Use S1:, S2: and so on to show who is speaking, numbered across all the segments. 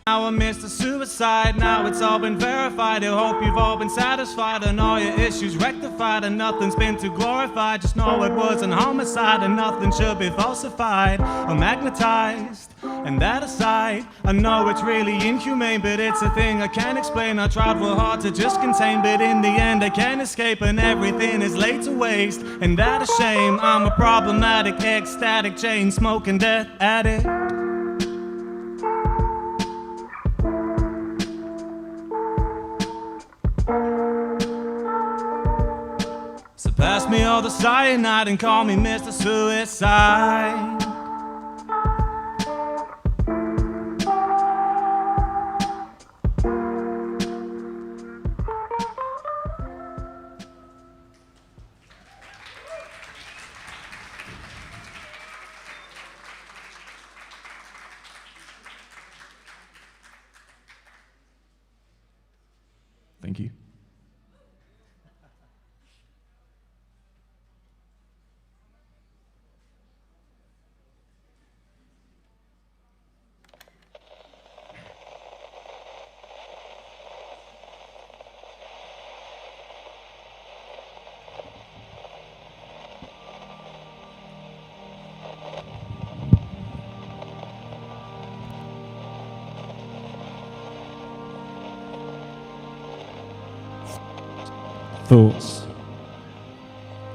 S1: Now I'm Mr. Suicide, now it's all been verified. I hope you've all been satisfied and all your issues rectified, and nothing's been too glorified. Just know it was an homicide and nothing should be falsified or magnetized. And that aside, I know it's really inhumane, but it's a thing I can't explain. I tried real hard to just contain, but in the end I can't escape, and everything is laid to waste, and that a shame. I'm a problematic, ecstatic, chain-smoking death addict. So pass me all the cyanide and call me Mr. Suicide.
S2: Thank you. Thoughts.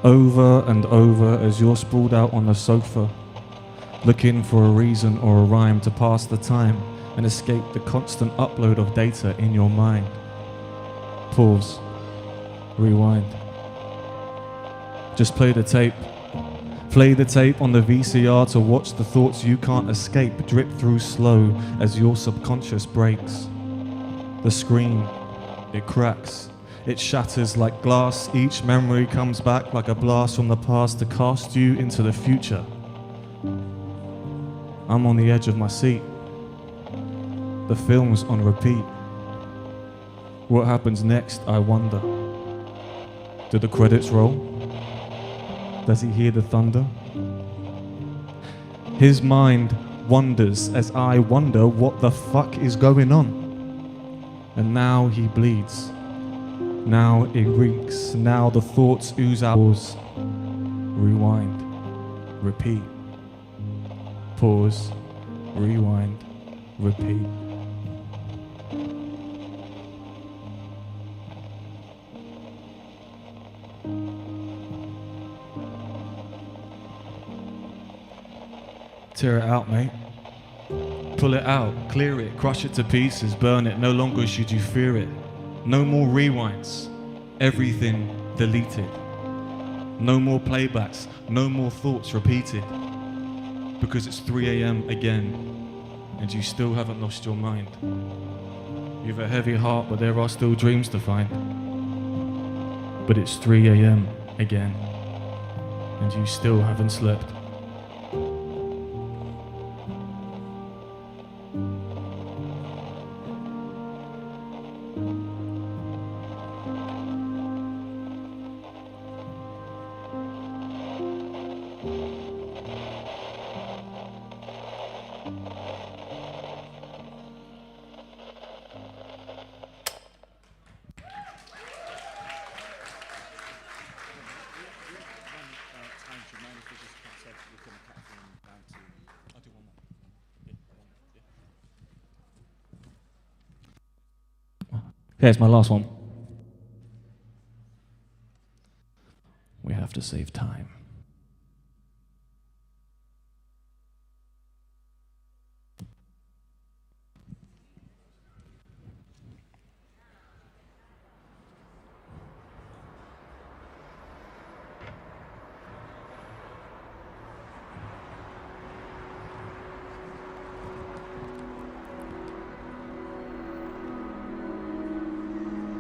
S2: Over and over as you're sprawled out on the sofa, looking for a reason or a rhyme to pass the time and escape the constant upload of data in your mind. Pause. Rewind. Just play the tape. Play the tape on the VCR to watch the thoughts you can't escape drip through slow as your subconscious breaks. The screen, it cracks. It shatters like glass. Each memory comes back like a blast from the past to cast you into the future. I'm on the edge of my seat. The film's on repeat. What happens next, I wonder. Do the credits roll? Does he hear the thunder? His mind wanders as I wonder what the fuck is going on. And now he bleeds. Now it reeks, now the thoughts ooze out. Pause, rewind, repeat. Pause, rewind, repeat. Tear it out, mate. Pull it out, clear it, crush it to pieces, burn it, no longer should you fear it. No more rewinds, everything deleted. No more playbacks, no more thoughts repeated. Because it's 3 a.m. again, and you still haven't lost your mind. You've a heavy heart, but there are still dreams to find. But it's 3 a.m. again, and you still haven't slept. Here's my last one. We have to save time.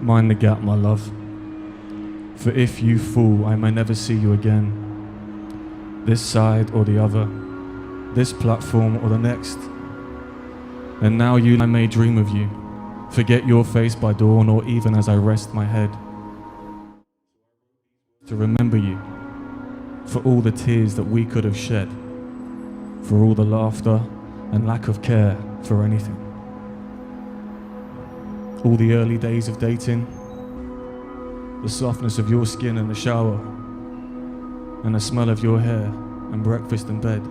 S2: Mind the gap, my love. For if you fall, I may never see you again. This side or the other, this platform or the next. And now you, I may dream of you. Forget your face by dawn or even as I rest my head. To remember you, for all the tears that we could have shed, for all the laughter and lack of care for anything. all the early days of dating, the softness of your skin in the shower, and the smell of your hair and breakfast in bed.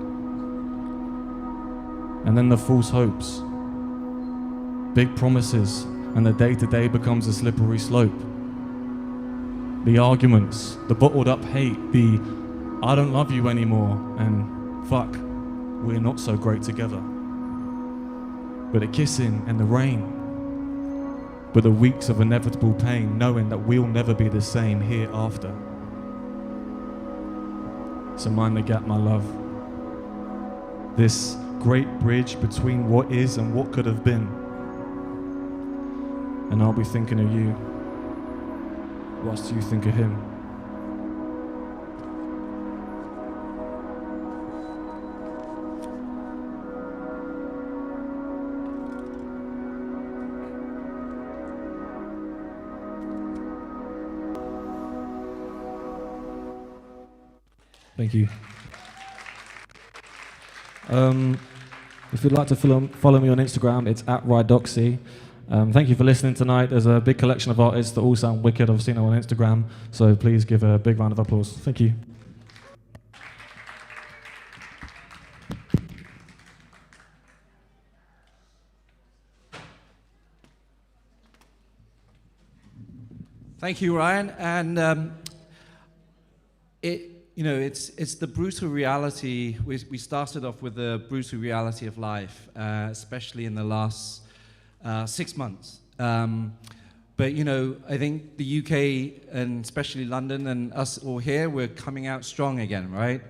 S2: And then the false hopes, big promises, and the day-to-day becomes a slippery slope. The arguments, the bottled up hate, the I don't love you anymore, and fuck, we're not so great together. But the kissing and the rain, but the weeks of inevitable pain, knowing that we'll never be the same hereafter. So mind the gap, my love. This great bridge between what is and what could have been. And I'll be thinking of you whilst you think of him. Thank you. If you'd like to follow me on Instagram, it's @Rydoxy. Thank you for listening tonight. There's a big collection of artists that all sound wicked. I've seen them on Instagram, so please give a big round of applause. Thank you.
S3: Thank you, Ryan. And it's the brutal reality. We started off with the brutal reality of life, especially in the last 6 months. But I think the UK and especially London and us all here, we're coming out strong again, right?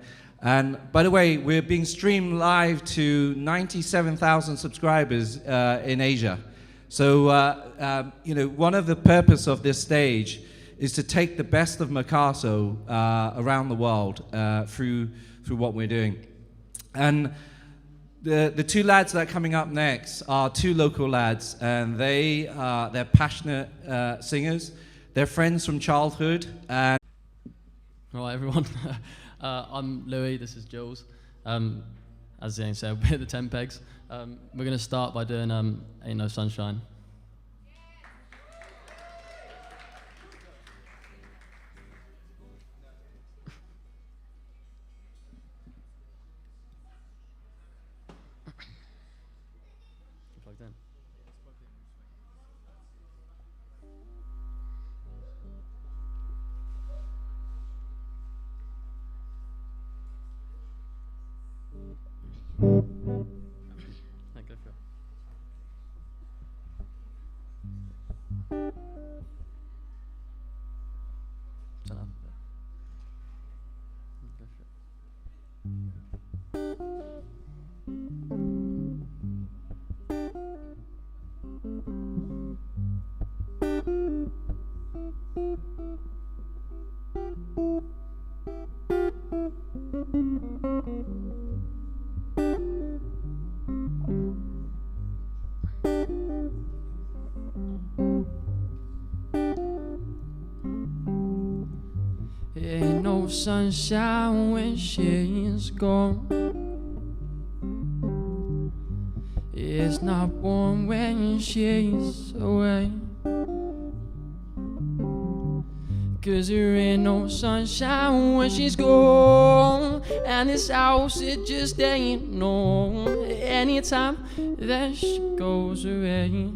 S3: And by the way, we're being streamed live to 97,000 subscribers in Asia. So one of the purpose of this stage is to take the best of Makasso around the world through what we're doing. And the two lads that are coming up next are two local lads, and they're passionate singers. They're friends from childhood. And
S4: all right, everyone. I'm Louis. This is Jules. As Zane said, we're the 10 Pegs. We're going to start by doing Ain't No Sunshine. Plugged in. Yeah, go for it. Turn up a bit. Go for it. Ain't no sunshine when she's gone. It's not warm when she's away. 'Cause there ain't no sunshine when she's gone. And this house, it just ain't no anytime that she goes away.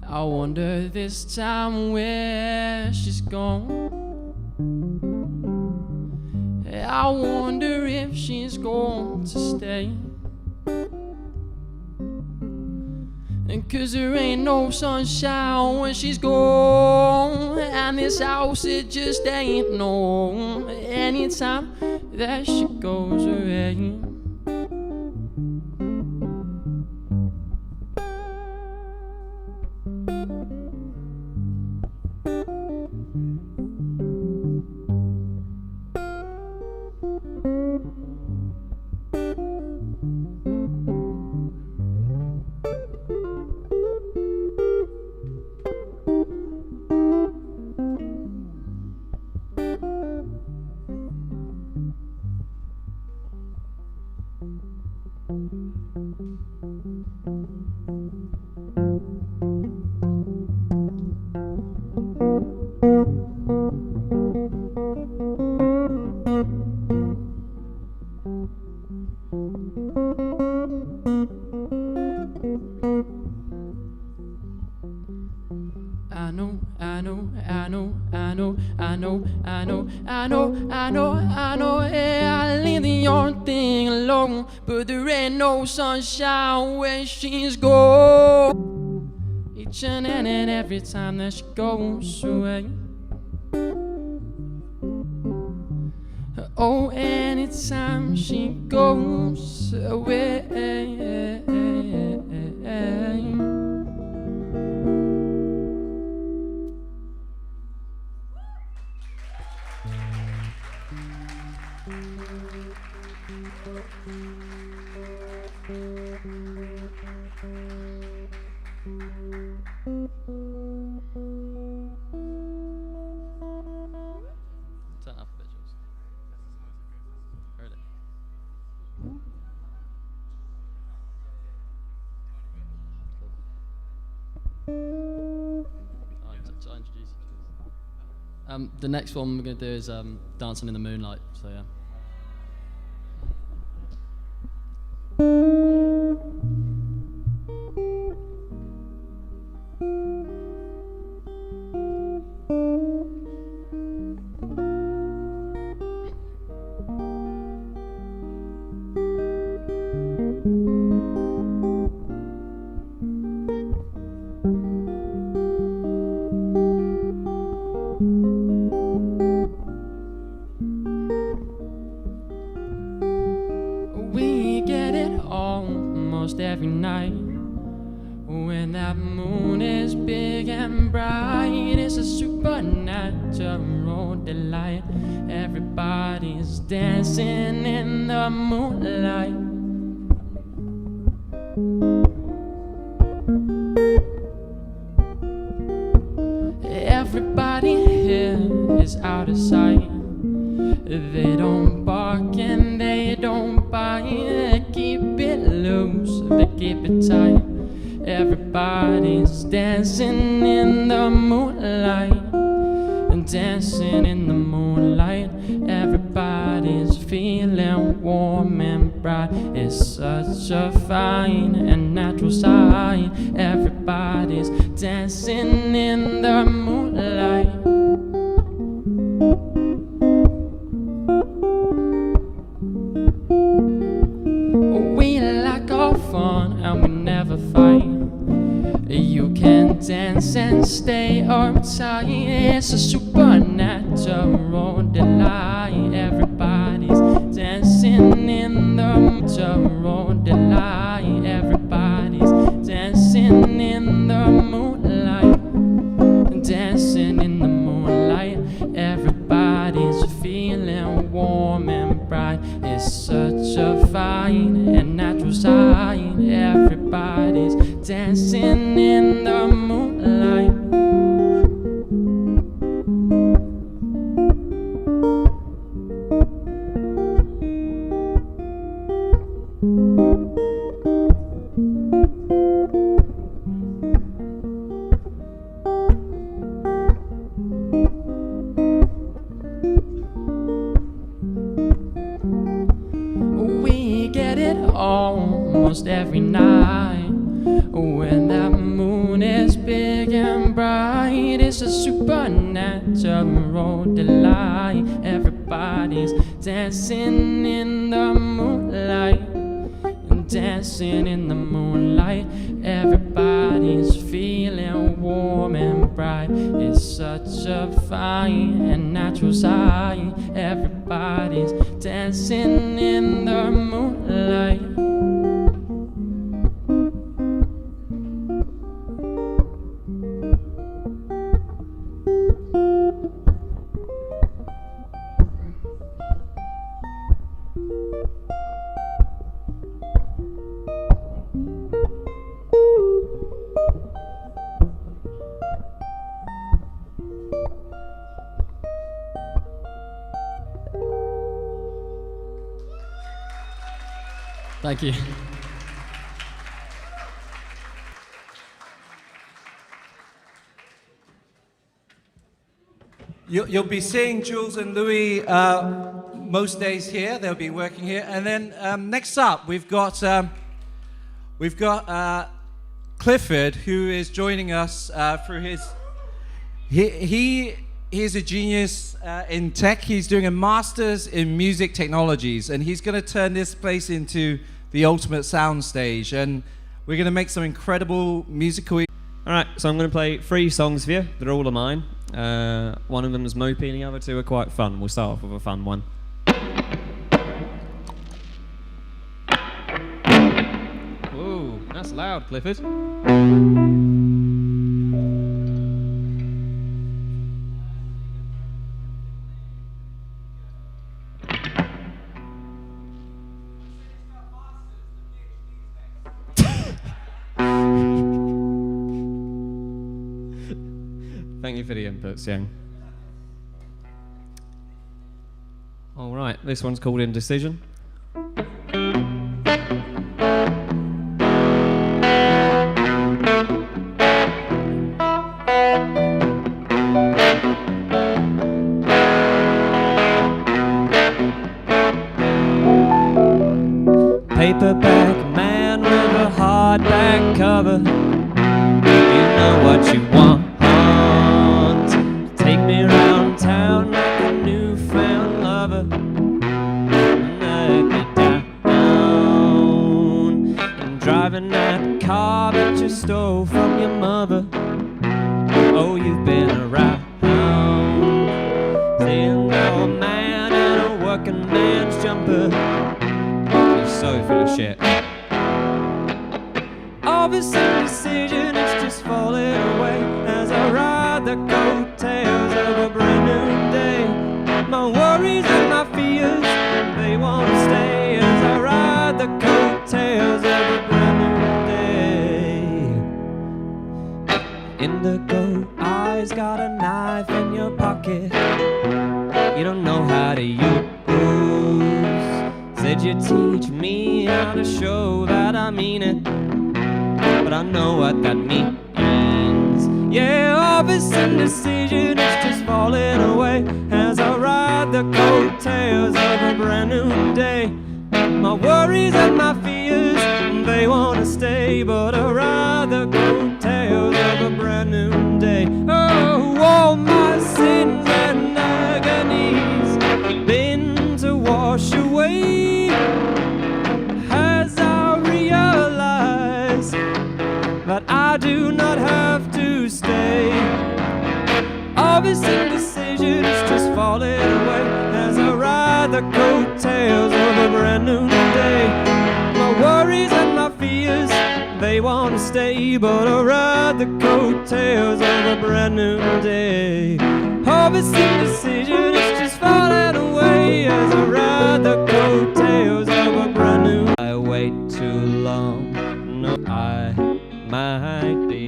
S4: I wonder this time where she's gone. I wonder if she's going to stay. And 'cause there ain't no sunshine when she's gone. And this house, it just ain't no anytime that she goes away. I know, I know, I know, I know, I know, I know, I know, I know, I know, yeah, I leave your thing alone, but there ain't no sunshine when she's gone. Each and every time that she goes away. Oh, anytime she goes away. Turn up a bit, Jules. Heard it. I'll introduce you. The next one we're going to do is Dancing in the Moonlight, so yeah. We get it almost every night when that moon is big and bright. It's a supernatural delight. Everybody's dancing in the moonlight. Everybody here is out of sight. They don't bark and they don't bite. They keep it loose, they keep it tight. Everybody's dancing in the moonlight. Dancing in the moonlight. Everybody's feeling warm and bright. It's such a fine and natural sight. Everybody's dancing in the moonlight. We like our fun and we never fight. You can dance and stay uptight. It's a supernatural delight. Everybody's dancing in the natural delight. Everybody's dancing in the moonlight. Dancing in the moonlight. Everybody's feeling warm and bright. It's such a fine and natural sight. Everybody's dancing in the moonlight. We get it almost every night when that moon is big and bright. It's a supernatural delight. Everybody's dancing in the moonlight. Dancing in the moonlight. Everybody's feeling warm and bright. It's such a fine and natural sight. Everybody's dancing in the moonlight. Thank you.
S3: You'll be seeing Jules and Louis most days here. They'll be working here. And then next up, we've got Clifford, who is joining us through his. He's a genius in tech. He's doing a master's in music technologies, and he's going to turn this place into the ultimate sound stage. And we're going to make some incredible musical.
S5: All right, so I'm going to play 3 songs for you. They're all of mine. One of them is mopey, and the other 2 are quite fun. We'll start off with a fun one. Ooh, that's loud, Clifford. Thank you for the inputs, Yang. All right, this one's called Indecision. Paperback man with a hardback cover. You know what you want. Take me around town like a newfound lover. Let me down. I'm driving that car that you stole from your mother. Oh, you've been around. Seeing a man in a working man's jumper. You're so full of shit. All this indecision is just falling away as I ride the coattails of a brand new day. My worries and my fears, they want to stay as I ride the coattails of a brand new day. Indigo eyes, got a knife in your pocket. You don't know how to use. Said you'd teach me how to show that I mean it, but I know what that means. Yeah, all this indecision is just falling away as I ride the coattails of a brand new day. My worries and my fears, they want to stay, but I ride the coattails of a brand new day. Oh, all my sins and agonies been to wash away as I realize that I do not have to stay. All this indecision is just falling away as I ride the coattails of a brand new day. My worries and my fears, they want to stay, but I ride the coattails of a brand new day. All this indecision is just falling away as I ride the coattails of a brand new. I wait too long, no, I might be.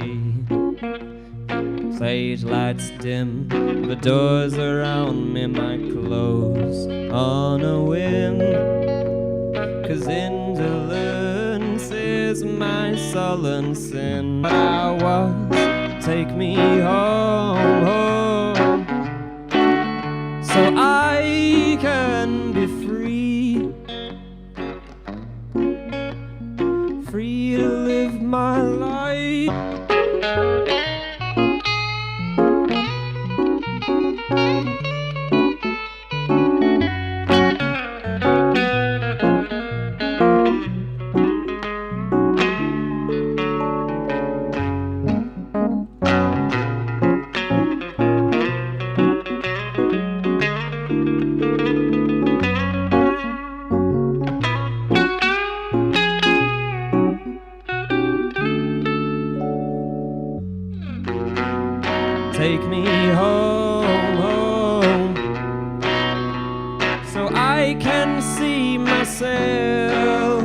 S5: Stage lights dim, the doors around me might close on a whim. 'Cause indolence is my sullen sin. But I was, take me home, home, so I can be free. Free to live my life. Take me home, home, so I can see myself,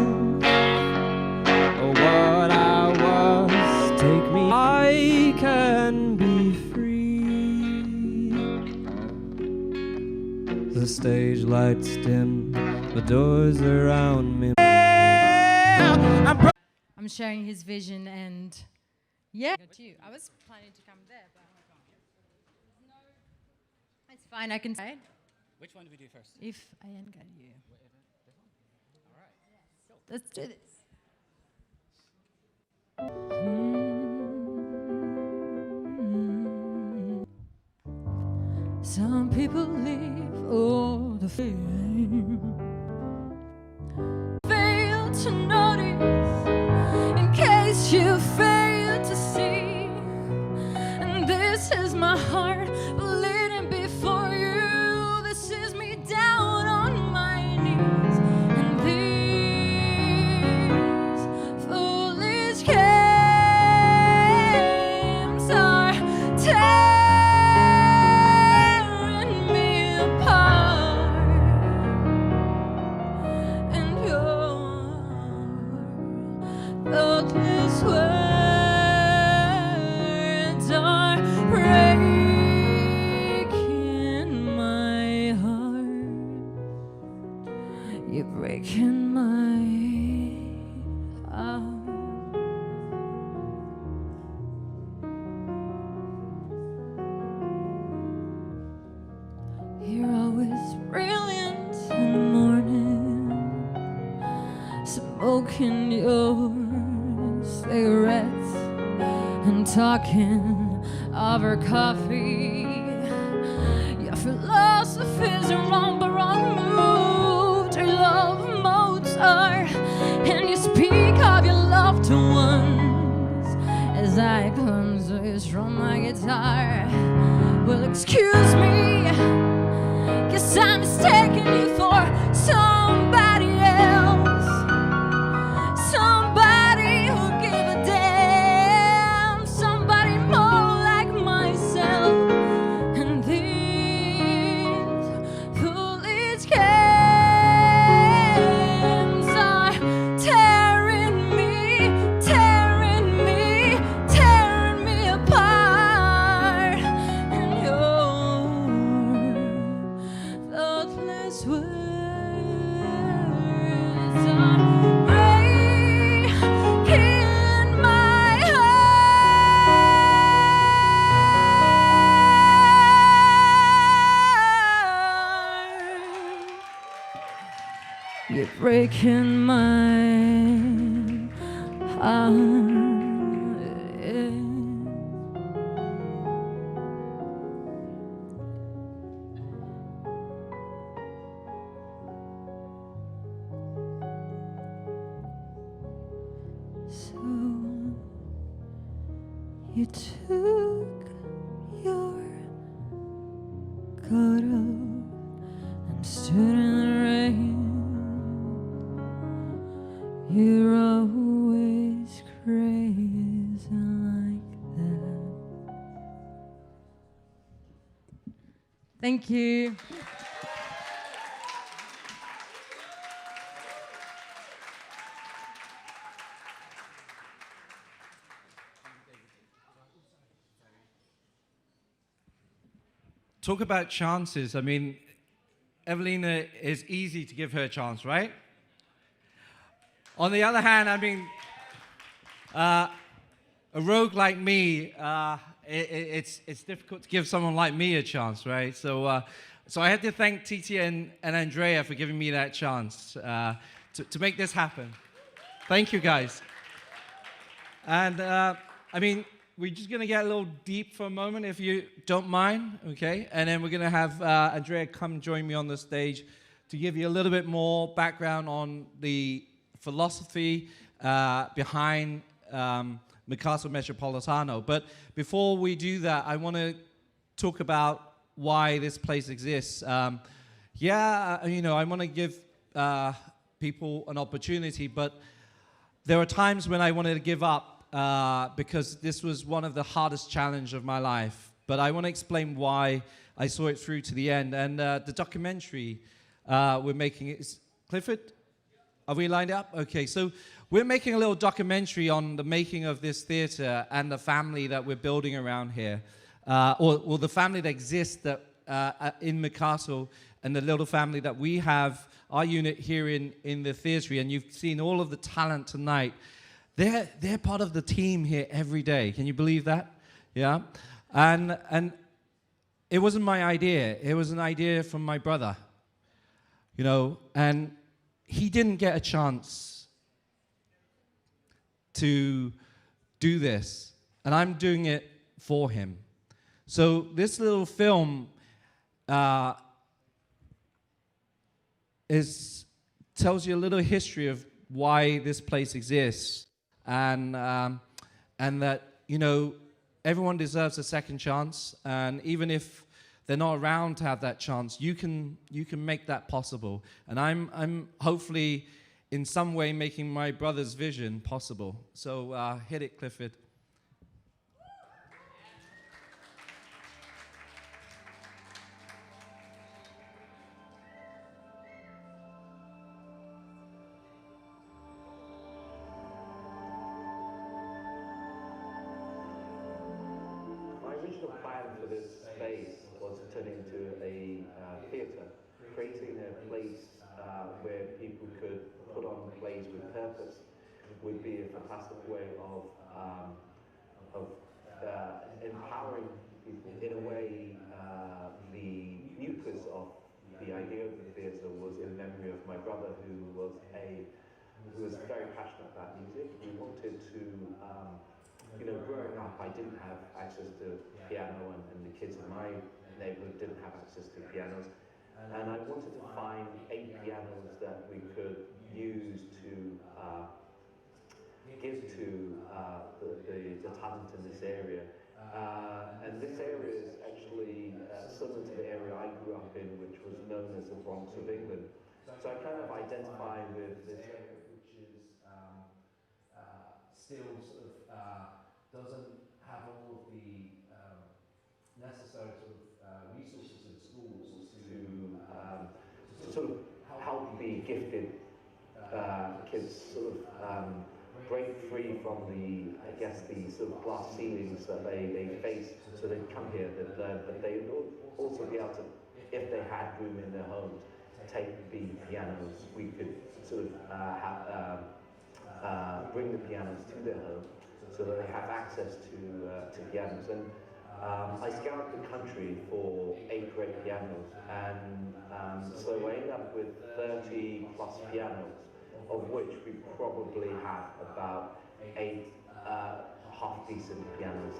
S5: what I was. Take me, I can be free. The stage lights dim, the doors around me.
S1: yeah.
S6: I'm sharing his vision and yeah. Got you. I was planning to come there, but no, it's fine. I can say.
S7: Which one do we do first?
S6: If I ain't got you.
S7: All right.
S6: Let's do this. Some people live all the fame. Fail to notice in case you fail to see. And this is my heart bleeding before you. This is me down on my knees. And these foolish games are tearing me apart. And your thoughtless words are breaking my heart. You're breaking my heart. You're always brilliant in the morning, smoking your cigarettes and talking over coffee. Your philosophies are wrong, but wrong moved. Your love Mozart, and you speak of your loved ones as I clumsily strum my guitar. Well, excuse me, guess I'm mistaking you for somebody else. Somebody who'll give a damn. Somebody more like myself. And these foolish games are tearing me apart. And your thoughtless words are breaking my heart. You're breaking my heart. So you took your coat off and stood in the rain. You're always crazy like that. Thank you.
S3: Talk about chances. I mean, Evelina is easy to give her a chance, right? On the other hand, I mean, a rogue like me, it's difficult to give someone like me a chance, right? So I had to thank Titi and Andrea for giving me that chance to make this happen. Thank you, guys. And I mean, we're just going to get a little deep for a moment, if you don't mind, okay? And then we're going to have Andrea come join me on the stage to give you a little bit more background on the philosophy behind Mercato Metropolitano. But before we do that, I want to talk about why this place exists. You know, I want to give people an opportunity, but there are times when I wanted to give up because this was one of the hardest challenges of my life. But I want to explain why I saw it through to the end. And the documentary we're making is Clifford. Are we lined up? Okay, so we're making a little documentary on the making of this theater and the family that we're building around here, or the family that exists that in Mercato, and the little family that we have our unit here in the theatre, and you've seen all of the talent tonight. They're part of the team here every day. Can you believe that? Yeah, and it wasn't my idea. It was an idea from my brother. You know, and he didn't get a chance to do this, and I'm doing it for him. So this little film tells you a little history of why this place exists, and that, you know, everyone deserves a second chance, and even if they're not around to have that chance, you can make that possible. And I'm hopefully in some way making my brother's vision possible. So hit it, Clifford.
S8: My original plan for this space was to turn into a theatre, creating a place where people could put on plays with purpose would be a fantastic way of empowering people. In a way, the nucleus of the idea of the theatre was in memory of my brother, who was very passionate about music. He wanted to, you know, growing up, I didn't have access to piano, and the kids in my neighborhood didn't have access to pianos. And I wanted to find 8 pianos that we could use to give to the talent in this area. And this area is actually similar to the area I grew up in, which was known as the Bronx of England. So I kind of identify with this area, which is still sort of doesn't have all of the necessary sort of resources in schools to sort of help the gifted kids sort of break free from the, I guess, the sort of glass ceilings that they face. So they come here, that they would also be able to, if they had room in their homes, take the pianos. We could sort of bring the pianos to their home, so that they have access to pianos. And I scoured the country for 8 great pianos, and so I ended up with 30 plus pianos, of which we probably have about 8 half-decent pianos.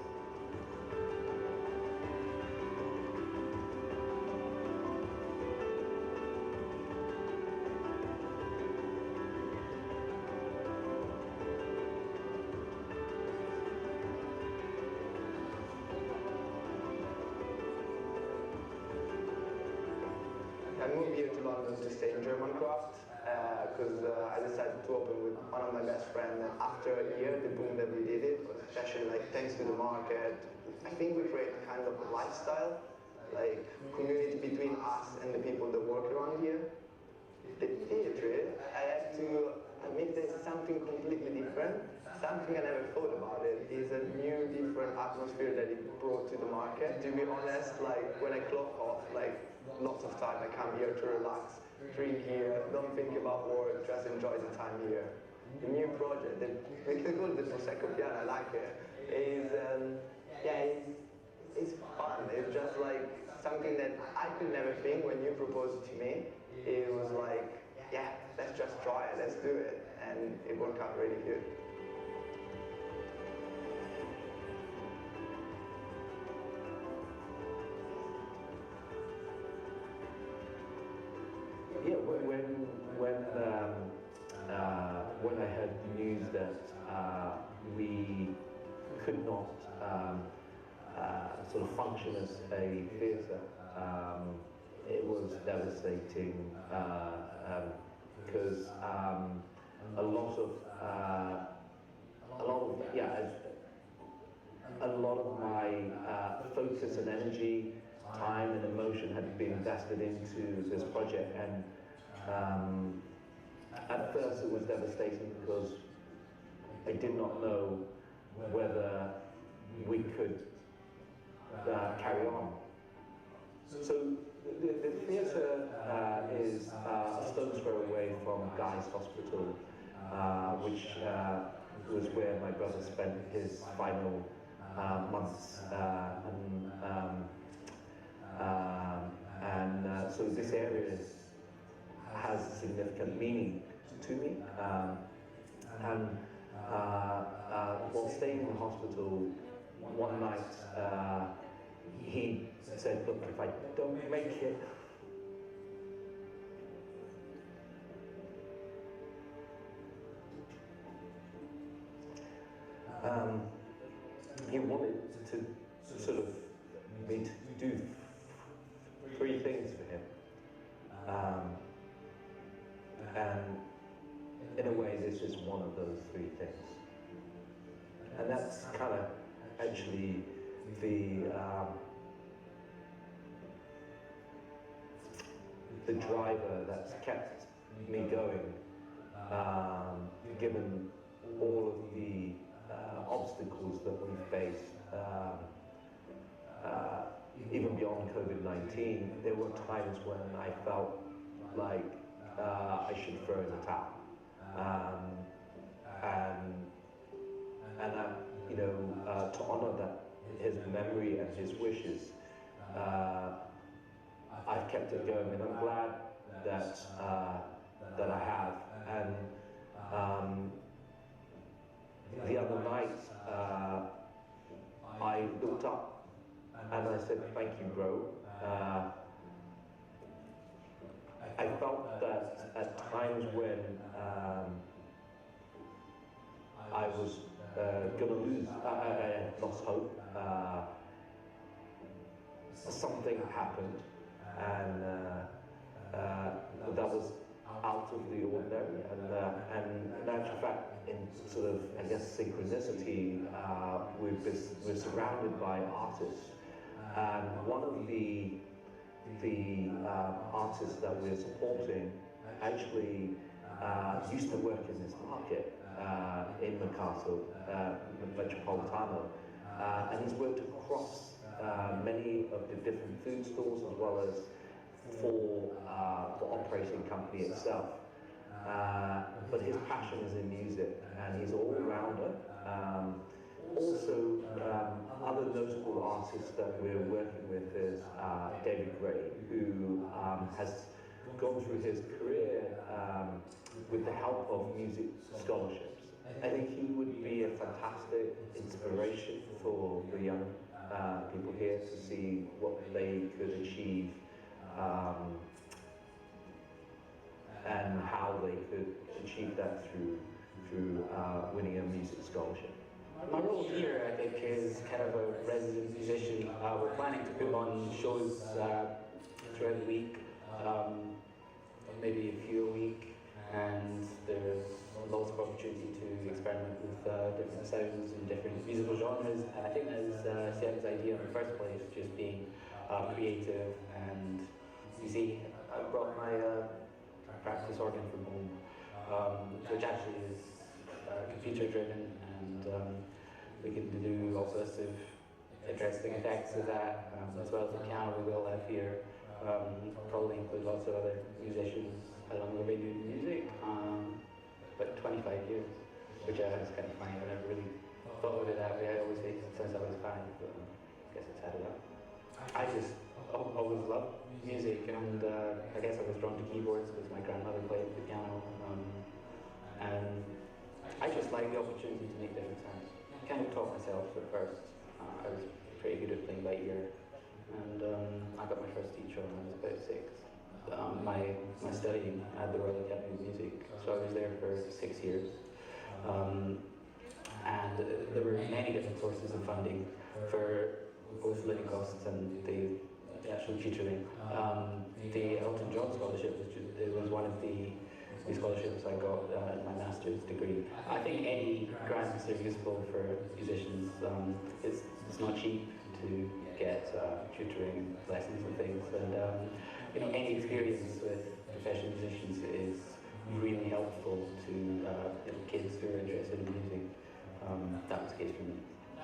S9: I moved here to London to stay in Germancraft because I decided to open with one of my best friends, and after a year the boom that we did it, especially like thanks to the market, I think we create a kind of a lifestyle, like community between us and the people that work around here. The theatre, I have to admit, there's something completely different, something I never thought about it, is a new different atmosphere that it brought to the market. To be honest, like when I clock off, like lots of time I come here to relax, drink here, don't think about work, just enjoy the time here. The new project, we can call it the Prosecco Piano, I like it, is, it's fun. It's just like something that I could never think when you proposed it to me. It was like, yeah, let's just try it, let's do it, and it worked out really good.
S8: Yeah, when I heard news that we could not sort of function as a theatre, it was devastating because a lot of my focus and energy, time and emotion had been invested into this project, and at first it was devastating because I did not know whether we could carry on. So the theatre is a stone's throw away from Guy's Hospital, which was where my brother spent his final months. So this area has significant meaning to me. While staying in the hospital, one night he said, look, if I don't make it, he wanted to sort of me to do three things for him. And in a way, this is one of those three things. And that's kind of actually the driver that's kept me going, given all of the obstacles that we faced. Even beyond COVID-19, there were times when I felt like I should throw in the towel. To honor that, his memory and his wishes, I've kept it going, and I'm glad that I have. And the other night, I looked up and I said, "Thank you, bro." I felt that at times when I was gonna lose, I lost hope, something happened, and that was out of the ordinary, and in actual fact, in sort of, I guess, synchronicity, we're surrounded by artists, and one of the artists that we're supporting actually used to work in this market in Newcastle, Metropolitano, and he's worked across many of the different food stalls as well as for the operating company itself. But his passion is in music, and he's all rounder. Also, other notable artists that we're working with is David Gray, who has gone through his career with the help of music scholarships. I think he would be a fantastic inspiration for the young people here to see what they could achieve and how they could achieve that through winning a music scholarship.
S7: My role here, I think, is kind of a resident musician. We're planning to put on shows throughout the week, maybe a few a week, and there's lots of opportunity to experiment with different sounds and different musical genres. And I think that was Seb's idea in the first place, just being creative. And you see, I brought my practice organ from home, which actually is computer driven, and we can do all sorts of interesting effects with that, as well as the piano we will have here. Probably include lots of other musicians. I don't know if they do music, but 25 years, which is kind of funny. I never really thought of it that way. I always say since I was 5, but I guess it's added up. I just always loved music, and I guess I was drawn to keyboards because my grandmother played the piano, and I just like the opportunity to make different sounds. I kind of taught myself at first. I was pretty good at playing by ear, and I got my first teacher when I was about 6. My studying at the Royal Academy of Music, so I was there for 6 years. And there were many different sources of funding for both living costs and the actual tutoring. The Elton John scholarship was one of the scholarships I got in my master's degree. I think any grants are useful for musicians. It's not cheap to get tutoring lessons and things, and any experience with professional musicians is really helpful to kids who are interested in music. That was the case for me.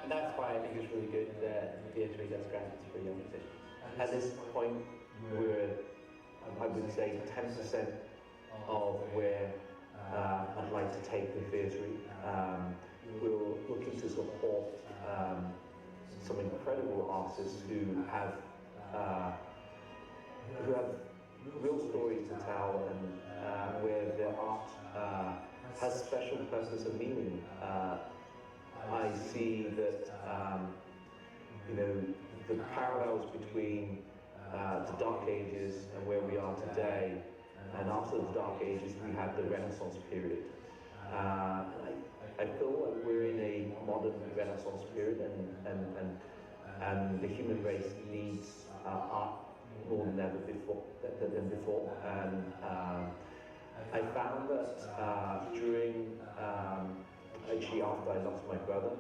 S7: And that's why I think it's really good that theatre does grants for young musicians.
S8: At this point,
S7: we're, I would say, 10% of where I'd like to take the theatre. We're looking to support some incredible artists who have real stories to tell, and where their art has special purpose and meaning. I see that the parallels between the Dark Ages and where we are today, and after the Dark Ages we had the Renaissance period. I feel like we're in a modern Renaissance period, and the human race needs art more than ever before. And I found that during, actually after I lost my brother,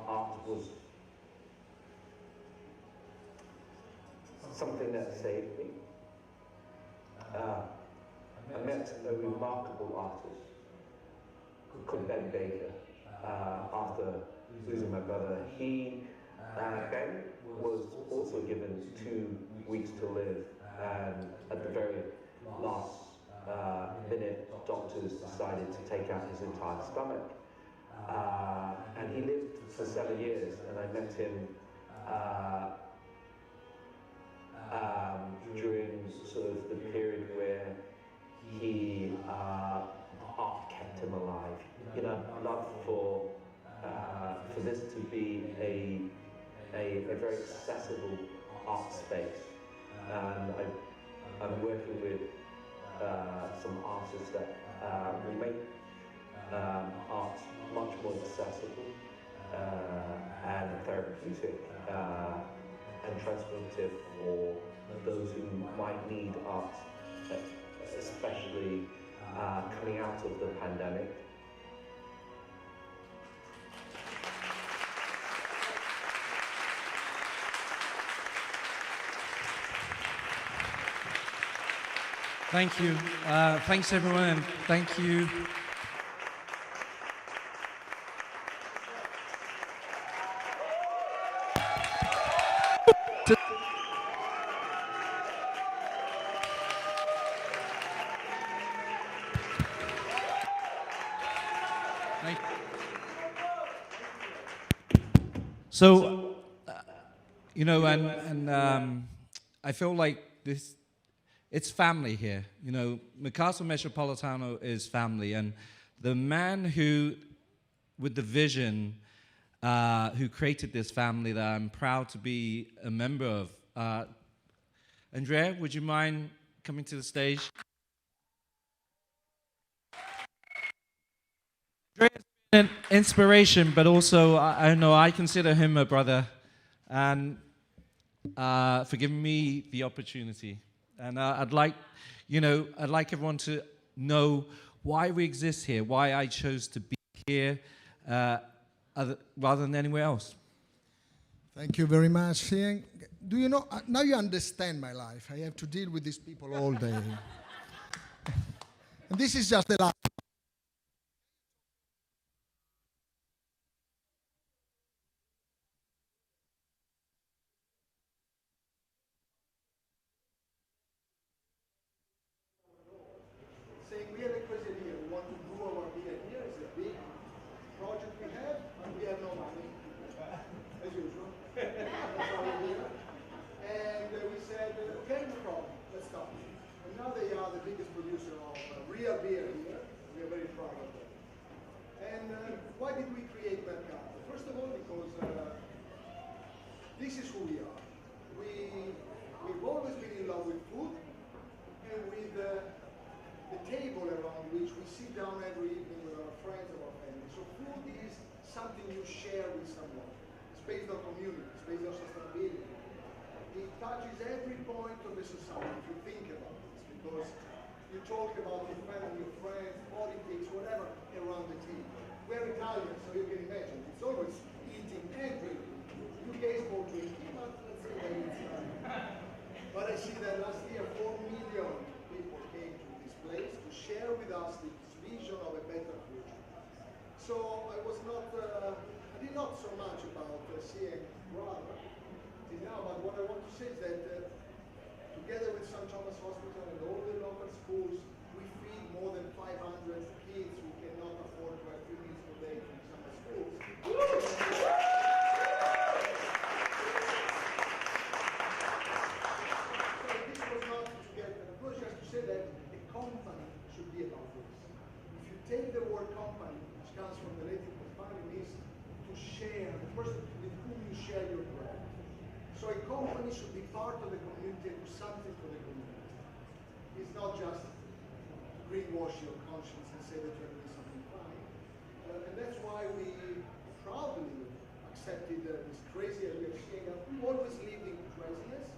S7: art was something that saved me. I met a remarkable artist called Ben Baker after losing my brother. Ben was also given 2 weeks to live, and at the very last minute, doctors decided to take out his entire stomach. And he lived for 7 years, and I met him during sort of the period where art kept him alive. I'd love for this to be a very accessible art space, and I'm working with some artists that will make art much more accessible and therapeutic and transformative for those who might need art, especially coming out of the pandemic.
S3: Thank you. Thanks, everyone, and thank you. So, I feel like it's family here. Mercato Metropolitano is family, and the man with the vision, who created this family that I'm proud to be a member of. Andrea, would you mind coming to the stage? Andrea's been an inspiration, but also I know I consider him a brother, and for giving me the opportunity. And I'd like everyone to know why we exist here, why I chose to be here rather than anywhere else.
S10: Thank you very much. Do you know, now you understand my life. I have to deal with these people all day. And this is just the last. Saying we have a crazy idea. We want to do our idea here. It's a big project we have, and we have no money, as usual. That's our idea. And we said, okay, no problem, let's start. And now they are the biggest producer of real beer here. We are very proud of them. And why did we create Mercato? First of all, because this is who we are. We've always been in love with food, and with the table around which we sit down every evening with our friends and our family. So food is something you share with someone. It's based on community, it's based on sustainability. It touches every point of the society if you think about this, because you talk about your family, your friends, politics, whatever around the table. We're Italian, so you can imagine, it's always eating and drinking. UK is more drinking, but let's say that it's but I see that last year 4 million people came to this place to share with us this vision of a better future. So I did not so much about seeing brother till now, but what I want to say is that together with Thomas Hospital and all the local schools, we feed more than 500 kids who cannot afford to have 3 meals per day in summer schools. So this was not to get an approach, just to say that a company should be about this. If you take the word company, which comes from the Latin company, means to share, the person with whom you share your bread. So a company should be part of the community and do something for the community. It's not just greenwash your conscience and say that you're doing something fine. And that's why we proudly accepted this crazy idea of saying that we always lived in craziness.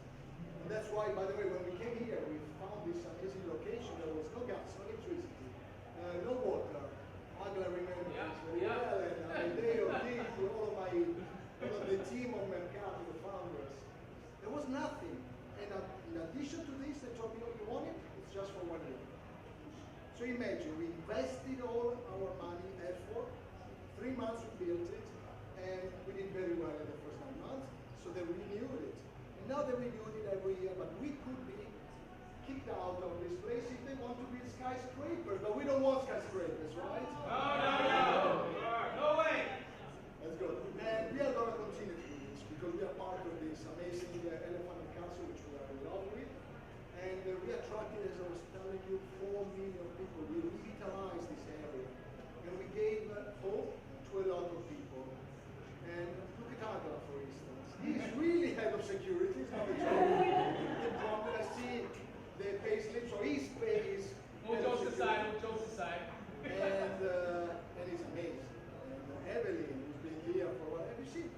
S10: And that's why, by the way, when we came here, we found this amazing location. There was no gas, no electricity, no water. Agla remembers very well, and Amedeo, Diti, all of the team of Mercato, the founders. There was nothing. And in addition to this, they told me, oh, you want it? It's just for 1 year. So imagine, we invested all our money, effort, 3 months we built it, and we did very well in the first 9 months, so they renewed it. And now they renewed it every year, but we could be kicked out of this place if they want to build skyscrapers, but we don't want skyscrapers, right?
S1: No way!
S10: That's good. And we are going to continue to do this because we are part of this amazing Elephant and Castle, which we are in love with. And we attracted, as I was telling you, 4 million people. We revitalized this area. And we gave hope to a lot of people. And look at Agla, for instance. He's really head of security. It's not a joke. I see the pay slip, so his pay is
S1: All jokes aside.
S10: And he's amazing. And Evelyn, who's been here for a while. Have you seen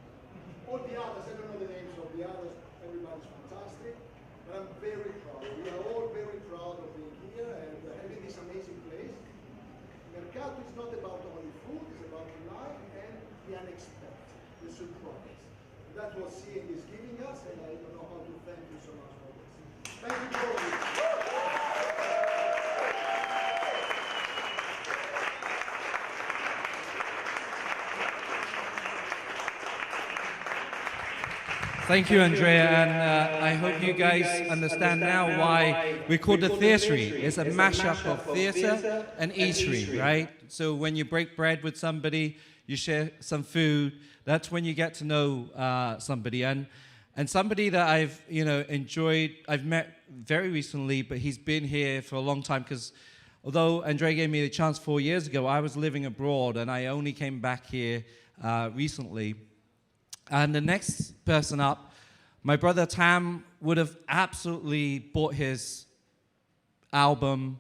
S10: all the others? I don't know the names of the others. Everybody's fantastic. But I'm very proud. We are all very proud of being here and having this amazing place. Mercato is not about only food, it's about life and the unexpected, the surprise. That's what seeing is giving us, and I don't know how to thank you so much for this. Thank you for this.
S3: Thank you, Andrea, and I hope you guys understand now why we call it theatery. It's a mashup of theater and eatery, right? So when you break bread with somebody, you share some food. That's when you get to know somebody, and somebody that I've enjoyed. I've met very recently, but he's been here for a long time because although Andrea gave me the chance 4 years ago, I was living abroad and I only came back here recently. And the next person up, my brother Tam would have absolutely bought his album.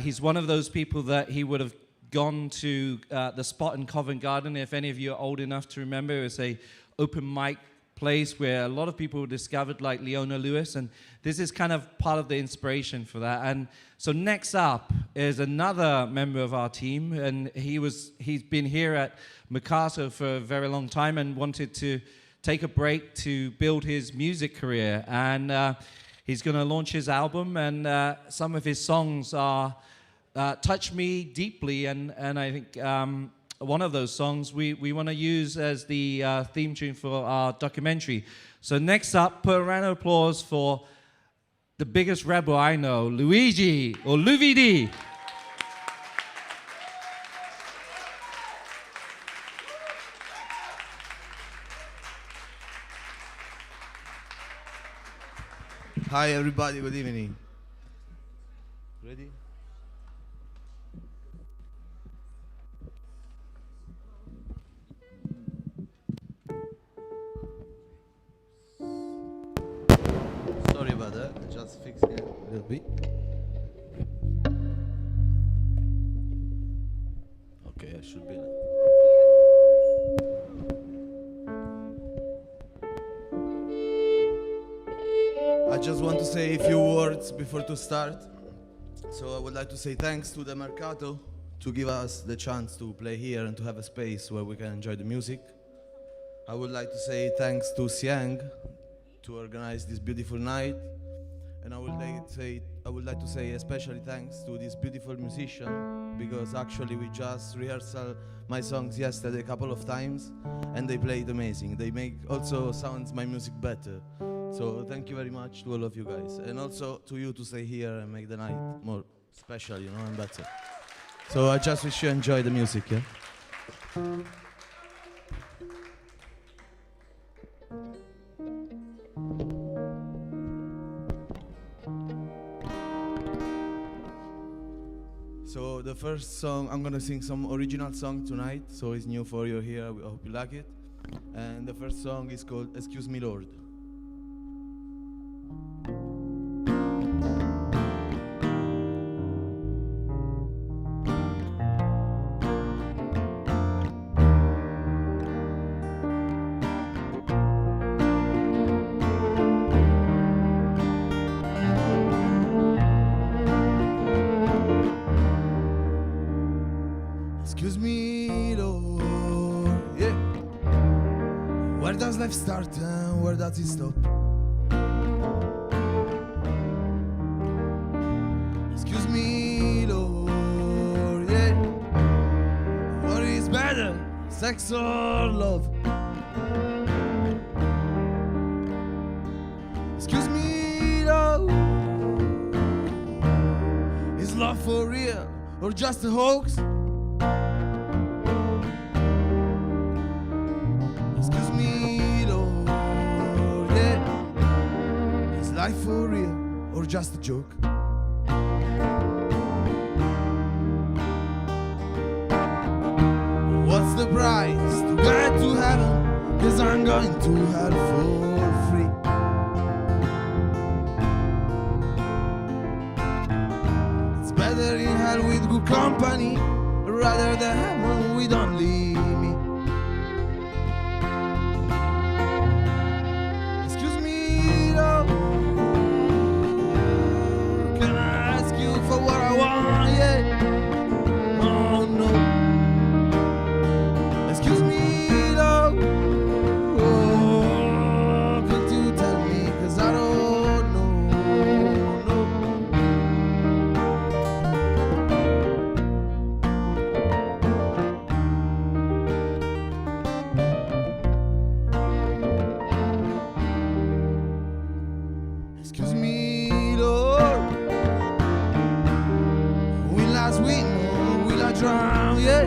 S3: He's one of those people that he would have gone to the spot in Covent Garden. If any of you are old enough to remember, it was a open mic place where a lot of people were discovered, like Leona Lewis, and this is kind of part of the inspiration for that. And so next up is another member of our team, and he's been here at Mercato for a very long time and wanted to take a break to build his music career. And he's going to launch his album, and some of his songs are touch me deeply, and I think one of those songs we want to use as the theme tune for our documentary. So next up, put a round of applause for the biggest rebel I know, Luigi, or Luvidi.
S11: Hi everybody, good evening. Ready? Sorry about that, just fixing it a little bit. Okay, I should be now. I just want to say a few words before to start. So I would like to say thanks to the Mercato to give us the chance to play here and to have a space where we can enjoy the music. I would like to say thanks to Siang to organize this beautiful night. And I would like to say especially thanks to this beautiful musician, because actually we just rehearsed my songs yesterday a couple of times and they played amazing. They make also sounds my music better. So thank you very much to all of you guys, and also to you to stay here and make the night more special, you know, and better. So I just wish you enjoy the music, yeah? So the first song, I'm gonna sing some original song tonight, so it's new for you here, I hope you like it. And the first song is called Excuse Me Lord. Excuse me, Lord, yeah. Where does life start and where does it stop? Excuse me, Lord, yeah. What is better, sex or love? Excuse me, Lord. Is love for real or just a hoax? Excuse me, Lord, yeah. Is life for real or just a joke? What's the price to get to heaven? 'Cause I'm going to hell for free. It's better in hell with good company rather than heaven with only me. Excuse me, Lord, can I ask you for what I want? Yeah. Oh no. Excuse me, Lord, oh, could you tell me? 'Cause I don't know. No. Excuse me, Lord, will I swim or will I drown? Yeah.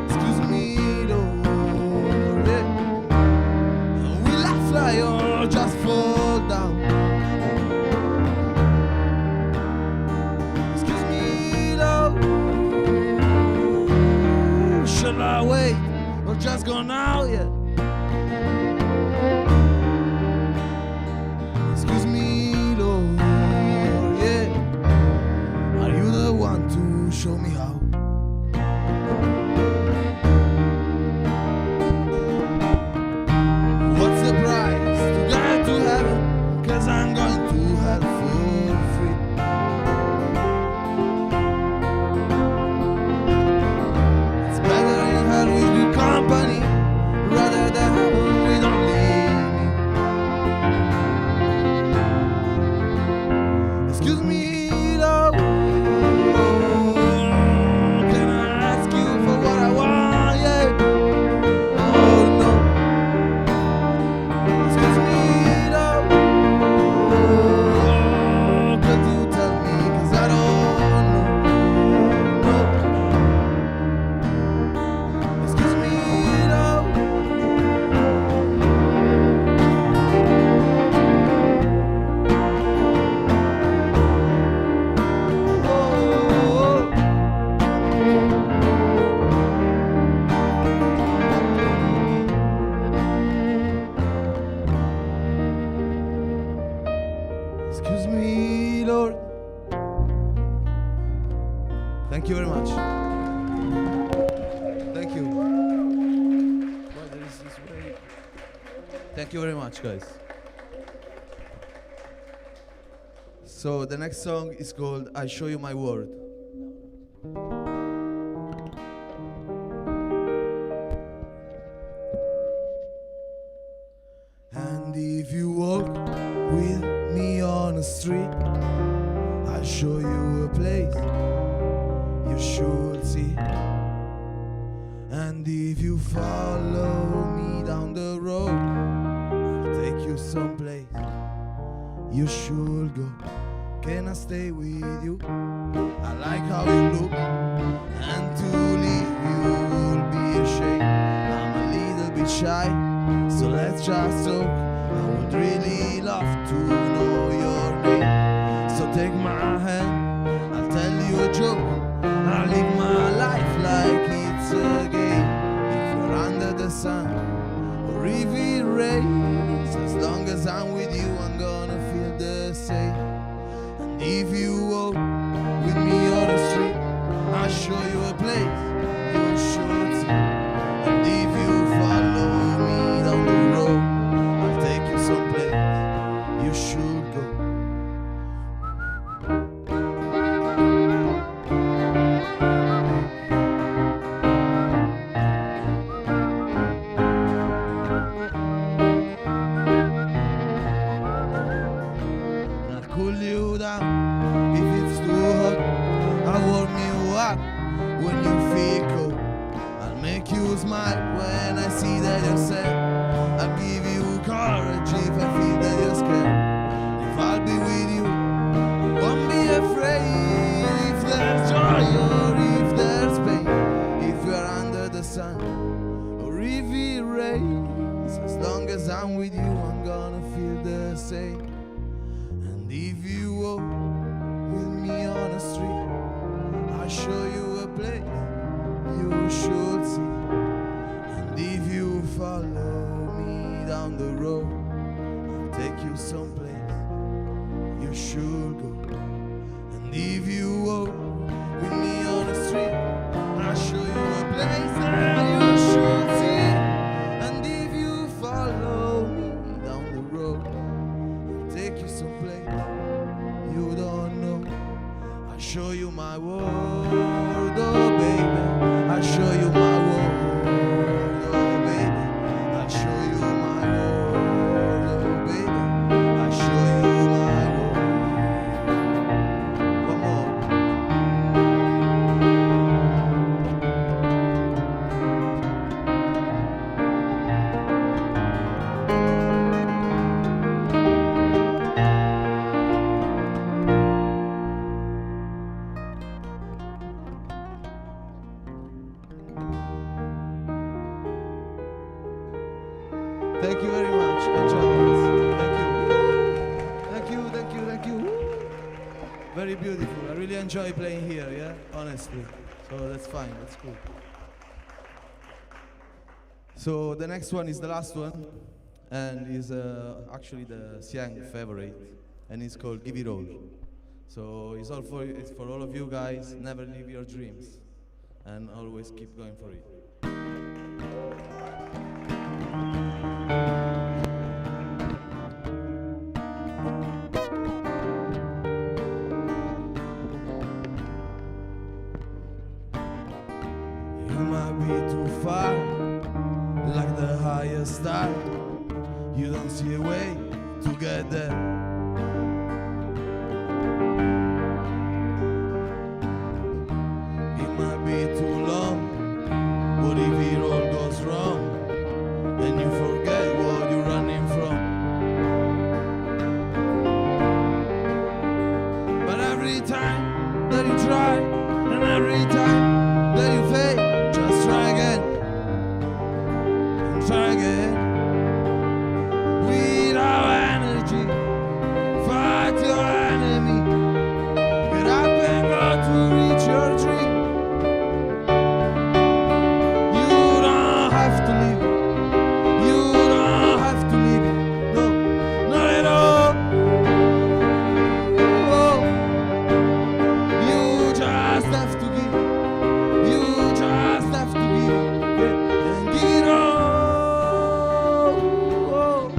S11: Excuse me, Lord, yeah. Will I fly or just fall down? Excuse me, Lord, shall I wait or just go now? Yeah. Excuse me, Lord, yeah. Are you the one to show me how? What's the price to get to heaven? 'Cause I'm going to hell for free. It's better in hell with good company rather than heaven with only me. Excuse me, Lord, can I ask you for what I want? Yeah. Oh no. Excuse me, Lord, could you tell me? 'Cause I don't know. No. Excuse me, Lord. Oh. Excuse me, Lord. Thank you very much. Thank you. Well, there is this way. Thank you very much, guys. So the next song is called I Show You My Word. And if you walk with me on the street, I'll show you a place you should see. And if you follow me down you should go. Can I stay with you? I like how you look, and to leave you will be a shame. I'm a little bit shy, so let's just talk. I would really love to know your name. So take my hand, I'll tell you a joke. I'll live my life like it's a game. If you're under the sun, or if it rains, as long as I'm with you, I'm gonna feel the same. And if you walk with me on the street, I'll show you a place you should see. And if you follow me down the road, I'll take you someplace you should go. I'll cool you down if it's too hot. I'll warm you up when you feel cold. I'll make you smile when I see that you're sad. I'll give you courage if I feel that you're scared. If I'll be with you, won't be afraid. If there's joy or if there's pain, if you're under the sun or if it rains, as long as I'm with you, I'm gonna feel the same. And if you walk with me on the street, I'll show you a place you should see. And if you follow me down the road, I'll take you someplace you should go. And if you walk with me on the street, I'll show you a place that you should see. And if you follow me down the road, I'll take you someplace you don't know. I'll show you my world, oh baby. I'll show you my world, oh baby. I'll show you my world, oh baby. I'll show you my world. One more. Thank you very much. Enjoy this. Thank you. Thank you. Very beautiful. I really enjoy playing here, yeah? Honestly. So that's fine, that's cool. So the next one is the last one, and is actually the Siang favorite, and it's called Give It All. So it's for all of you guys. Never leave your dreams, and always keep going for it. You might be too far, like the highest star. You don't see a way to get there. It might be too long. What if it all goes wrong and you forget what you're running from? But every time that you try, and every time that you fail, just try again, and try again. With our energy, fight your enemy. Get up and go to reach your dream. You don't have to leave it. You don't have to leave it. No, not at all. Oh, you just have to give it. You just have to give it. Yeah, and give it all. Oh.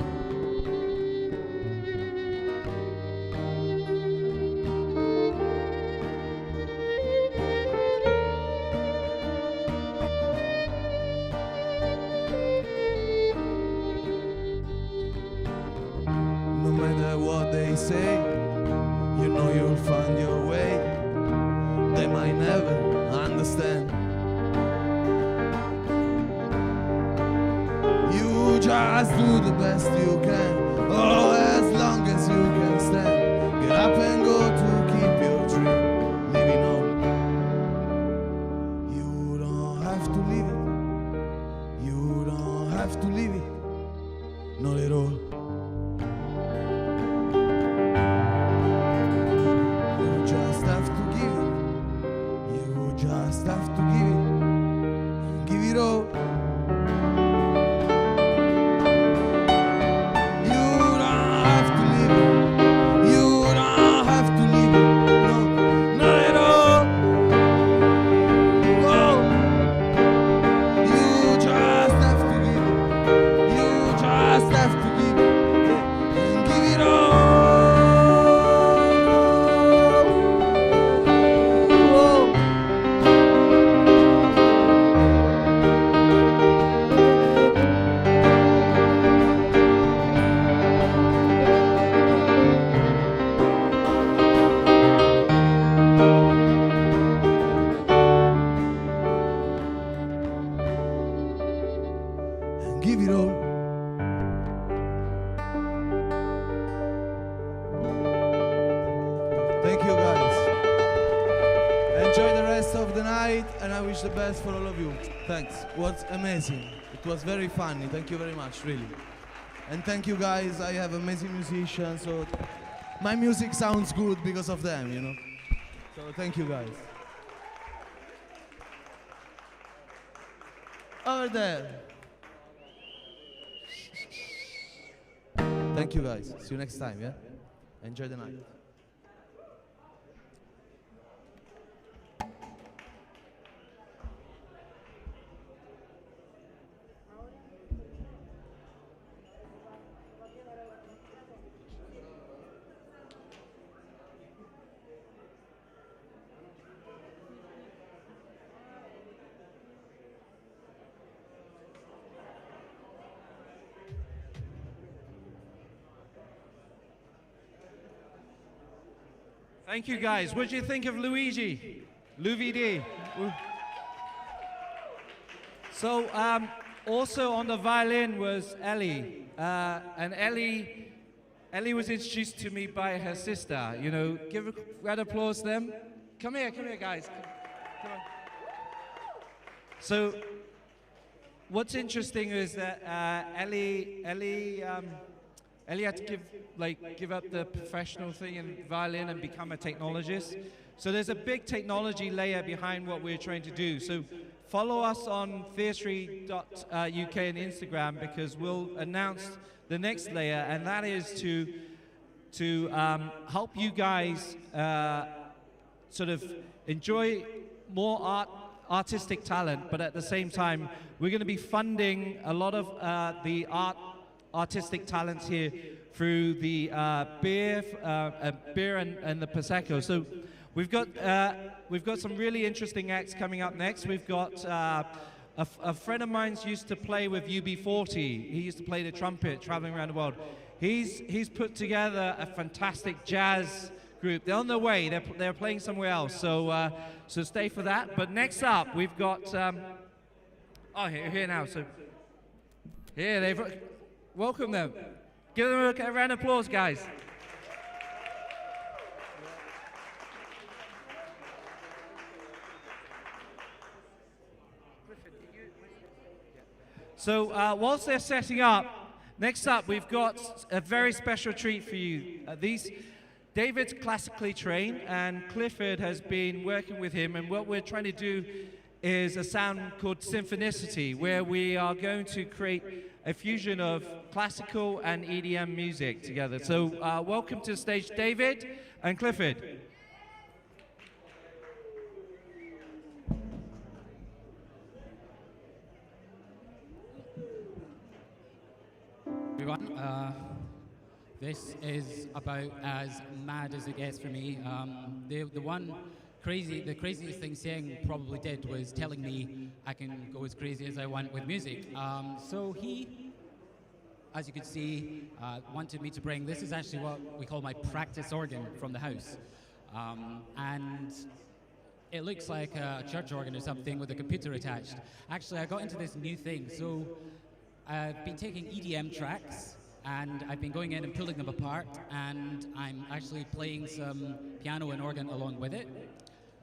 S11: No matter what they say, you know you'll find your way. They might never understand. You just do the best you can, oh, as long as you can stand. the night, and I wish the best for all of you. Thanks. It was amazing. It was very funny. Thank you very much, really. And thank you guys. I have amazing musicians, so my music sounds good because of them, you know. So thank you guys. Over there. Thank you guys. See you next time, yeah? Enjoy the night.
S3: Thank you, guys. What do you think of Luigi? Luigi. So, also on the violin was Ellie. And Ellie was introduced to me by her sister. You know, give a round of applause to them. Come here, guys. Come on. So, what's interesting is that Ellie had to give up the professional thing in violin and become a technologist. So there's a big technology layer behind what we're trying to do. So follow us on theatre.uk and Instagram, because we'll announce the next layer, and that is to help you guys sort of enjoy more artistic talent, but at the same time, we're going to be funding a lot of the artistic talents here through the beer and the prosecco. So we've got some really interesting acts coming up next. We've got a friend of mine's used to play with UB40. He used to play the trumpet, traveling around the world. He's put together a fantastic jazz group. They're on their way. They're playing somewhere else. So so stay for that. But next up, we've got here now. So here they've. Welcome them. Give them a round of applause, guys. So whilst they're setting up, next up we've got a very special treat for you. David's classically trained, and Clifford has been working with him, and what we're trying to do is a sound called Symphonicity, where we are going to create a fusion of classical and EDM music together. So welcome to the stage, David and Clifford.
S12: Everyone, this is about as mad as it gets for me. The craziest thing Sieng probably did was telling me I can go as crazy as I want with music. So he, as you can see, wanted me to bring, this is actually what we call my practice organ from the house. And it looks like a church organ or something with a computer attached. Actually, I got into this new thing. So I've been taking EDM tracks, and I've been going in and pulling them apart, and I'm actually playing some piano and organ along with it.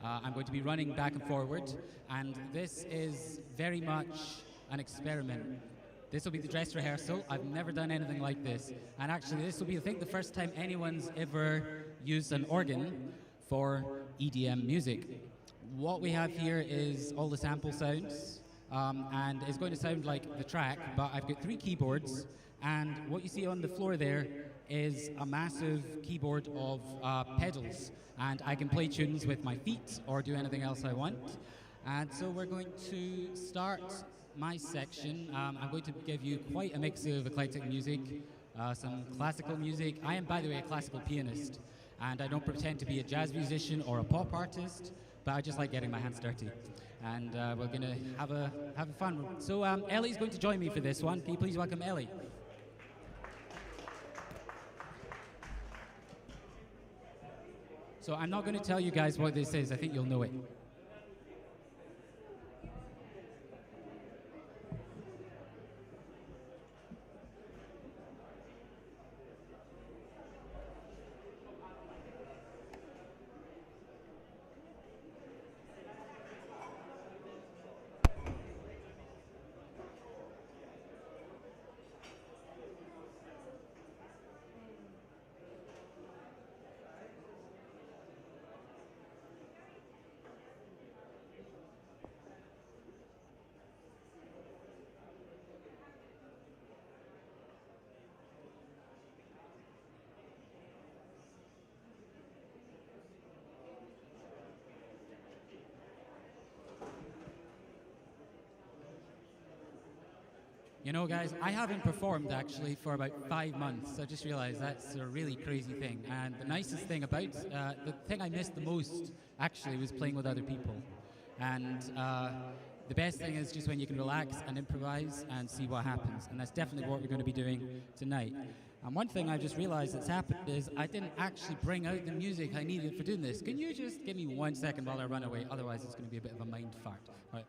S12: I'm going to be running back and forward, and this is very much an experiment. This will be the dress rehearsal. I've never done anything like this, and actually this will be, I think, the first time anyone's ever used an organ for EDM music. What we have here is all the sample sounds, and it's going to sound like the track, but I've got 3 keyboards, and what you see on the floor there is a massive keyboard of pedals, and I can play tunes with my feet or do anything else I want. And so we're going to start my section. I'm going to give you quite a mix of eclectic music, some classical music. I am, by the way, a classical pianist, and I don't pretend to be a jazz musician or a pop artist, but I just like getting my hands dirty. And we're going to have a fun. So Ellie's going to join me for this one. Can you please welcome Ellie? So I'm not going to tell you guys what this is. I think you'll know it. You know, guys, I haven't performed actually for about 5 months. I just realized that's a really crazy thing. And the nicest thing about, the thing I missed the most actually was playing with other people. And the best thing is just when you can relax and improvise and see what happens. And that's definitely what we're going to be doing tonight. And one thing I just realized that's happened is I didn't actually bring out the music I needed for doing this. Can you just give me 1 second while I run away? Otherwise, it's going to be a bit of a mind fart. Right.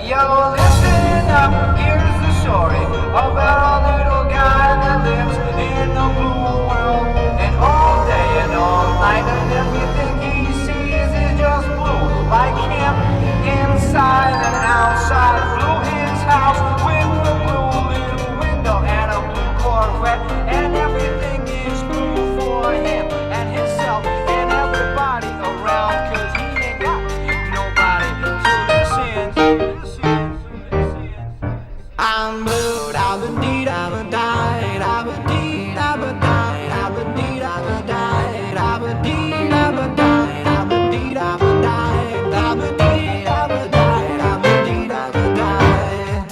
S13: Yo, listen up, here's the story about a little guy that lives in a blue world. And all day and all night and everything he sees is just blue. Like him, inside and outside. Blue his house with a blue little window and a blue Corvette. And everything is blue for him and himself and everybody around. Cause he ain't got nobody to listen to. I'm blue, da ba dee da ba die, da ba dee da ba die, da ba dee da ba die, da ba dee da ba die, da ba dee da ba die, da ba dee da ba die, da ba dee da ba die.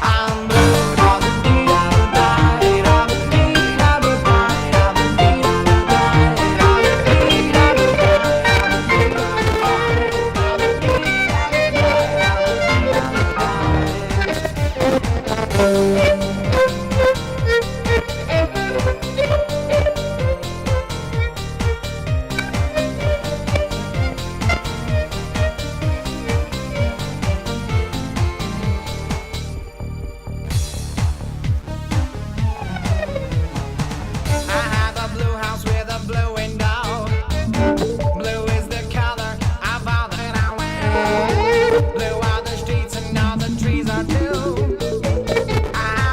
S13: I'm blue, da ba dee da ba die, da ba dee da ba die, da ba dee da ba die, da ba dee da ba die, da ba dee da ba die, da ba dee da ba die, da ba dee da ba die. I have a blue house with a blue window. Blue is the color of all that I wear. Blue are the streets and all the trees are too. I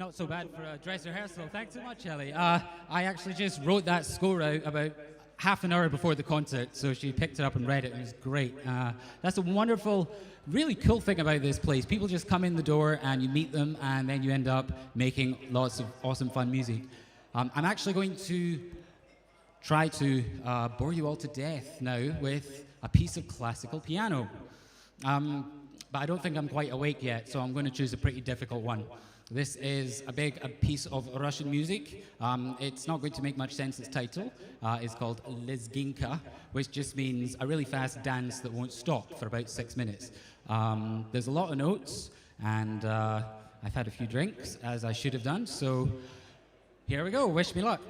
S12: Not so bad for a dress rehearsal. Thanks so much, Ellie. I actually just wrote that score out about half an hour before the concert, so she picked it up and read it. It was great. That's a wonderful, really cool thing about this place. People just come in the door and you meet them, and then you end up making lots of awesome, fun music. I'm actually going to try to bore you all to death now with a piece of classical piano. But I don't think I'm quite awake yet, so I'm going to choose a pretty difficult one. This is a piece of Russian music. It's not going to make much sense, its title. It's called Lezginka, which just means a really fast dance that won't stop for about 6 minutes. There's a lot of notes, and I've had a few drinks, as I should have done, so here we go. Wish me luck.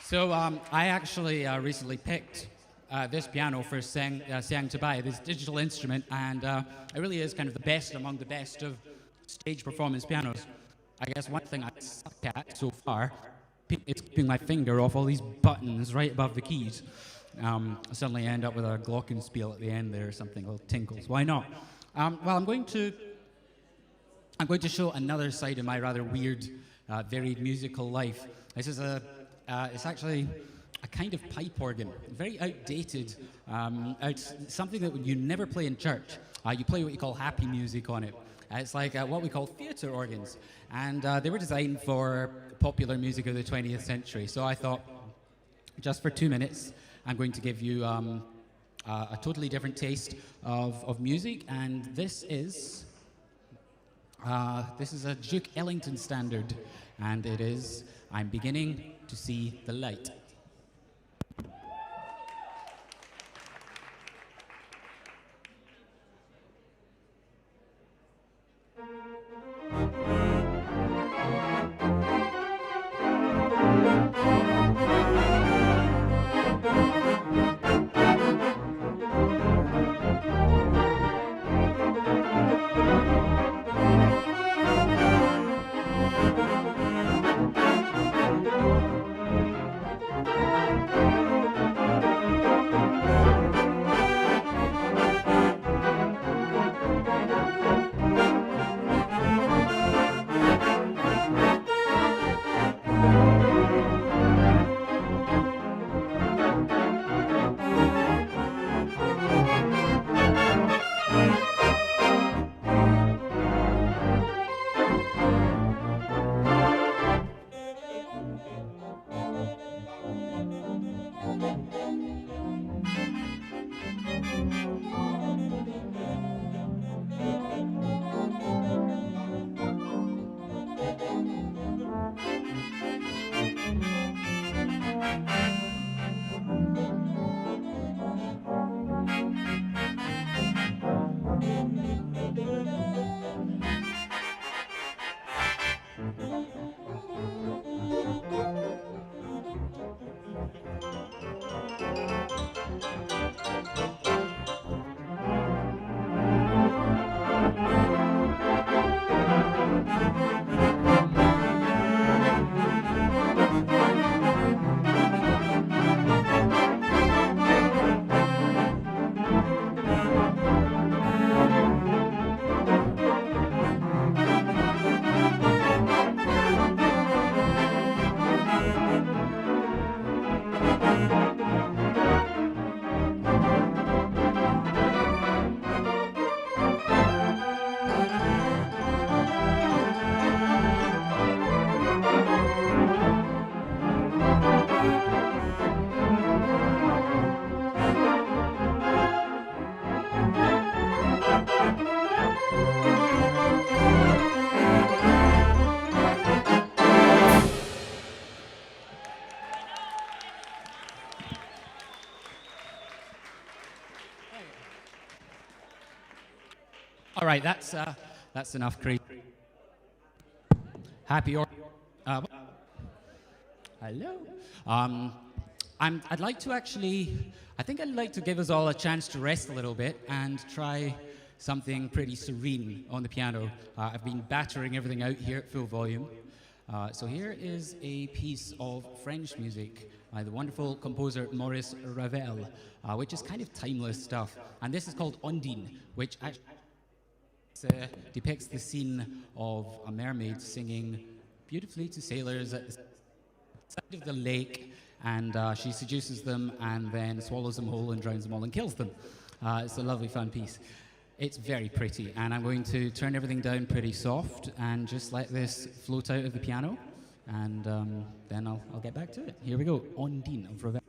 S12: So I actually recently picked this piano for Sang to Buy, this digital instrument, and it really is kind of the best among the best of stage performance pianos. I guess one thing I suck at so far is keeping my finger off all these buttons right above the keys. I suddenly end up with a glockenspiel at the end there or something, little tinkles. Why not? Well, I'm going to show another side of my rather weird, varied musical life. This is it's actually a kind of pipe organ, very outdated. It's something that you never play in church. You play what you call happy music on it. It's like what we call theatre organs. And they were designed for popular music of the 20th century. So I thought, just for 2 minutes, I'm going to give you a totally different taste of music. And this is a Duke Ellington standard. And it is I'm Beginning to See the Light. All right, that's enough, Creed. Happy or hello. I'd like to I think I'd like to give us all a chance to rest a little bit and try something pretty serene on the piano. I've been battering everything out here at full volume. So here is a piece of French music by the wonderful composer Maurice Ravel, which is kind of timeless stuff. And this is called Ondine, which actually depicts the scene of a mermaid singing beautifully to sailors at the side of the lake, and she seduces them and then swallows them whole and drowns them all and kills them. It's a lovely, fun piece. It's very pretty, and I'm going to turn everything down pretty soft and just let this float out of the piano, and then I'll get back to it. Here we go, Ondine of Ravel.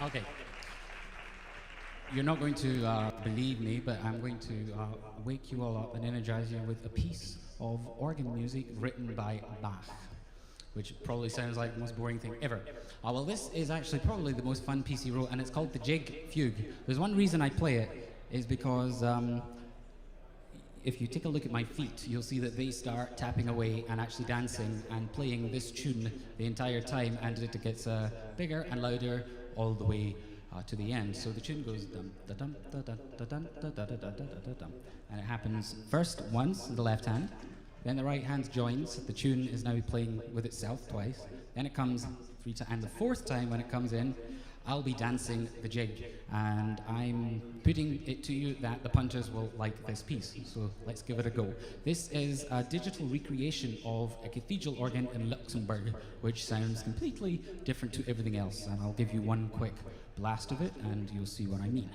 S12: Okay. You're not going to believe me, but I'm going to wake you all up and energize you with a piece of organ music written by Bach, which probably sounds like the most boring thing ever. Well, this is actually probably the most fun piece he wrote, and it's called the Jig Fugue. There's one reason I play it, is because if you take a look at my feet, you'll see that they start tapping away and actually dancing and playing this tune the entire time, and it gets bigger and louder all the way to the end. So the tune goes dum da dum da da da dum da da da da da da dum, and it happens first once in the left hand, then the right hand joins. The tune is now playing with itself twice. Then it comes 3 times, and the fourth time when it comes in, I'll be dancing the jig, and I'm putting it to you that the punters will like this piece. So let's give it a go. This is a digital recreation of a cathedral organ in Luxembourg, which sounds completely different to everything else. And I'll give you one quick blast of it, and you'll see what I mean.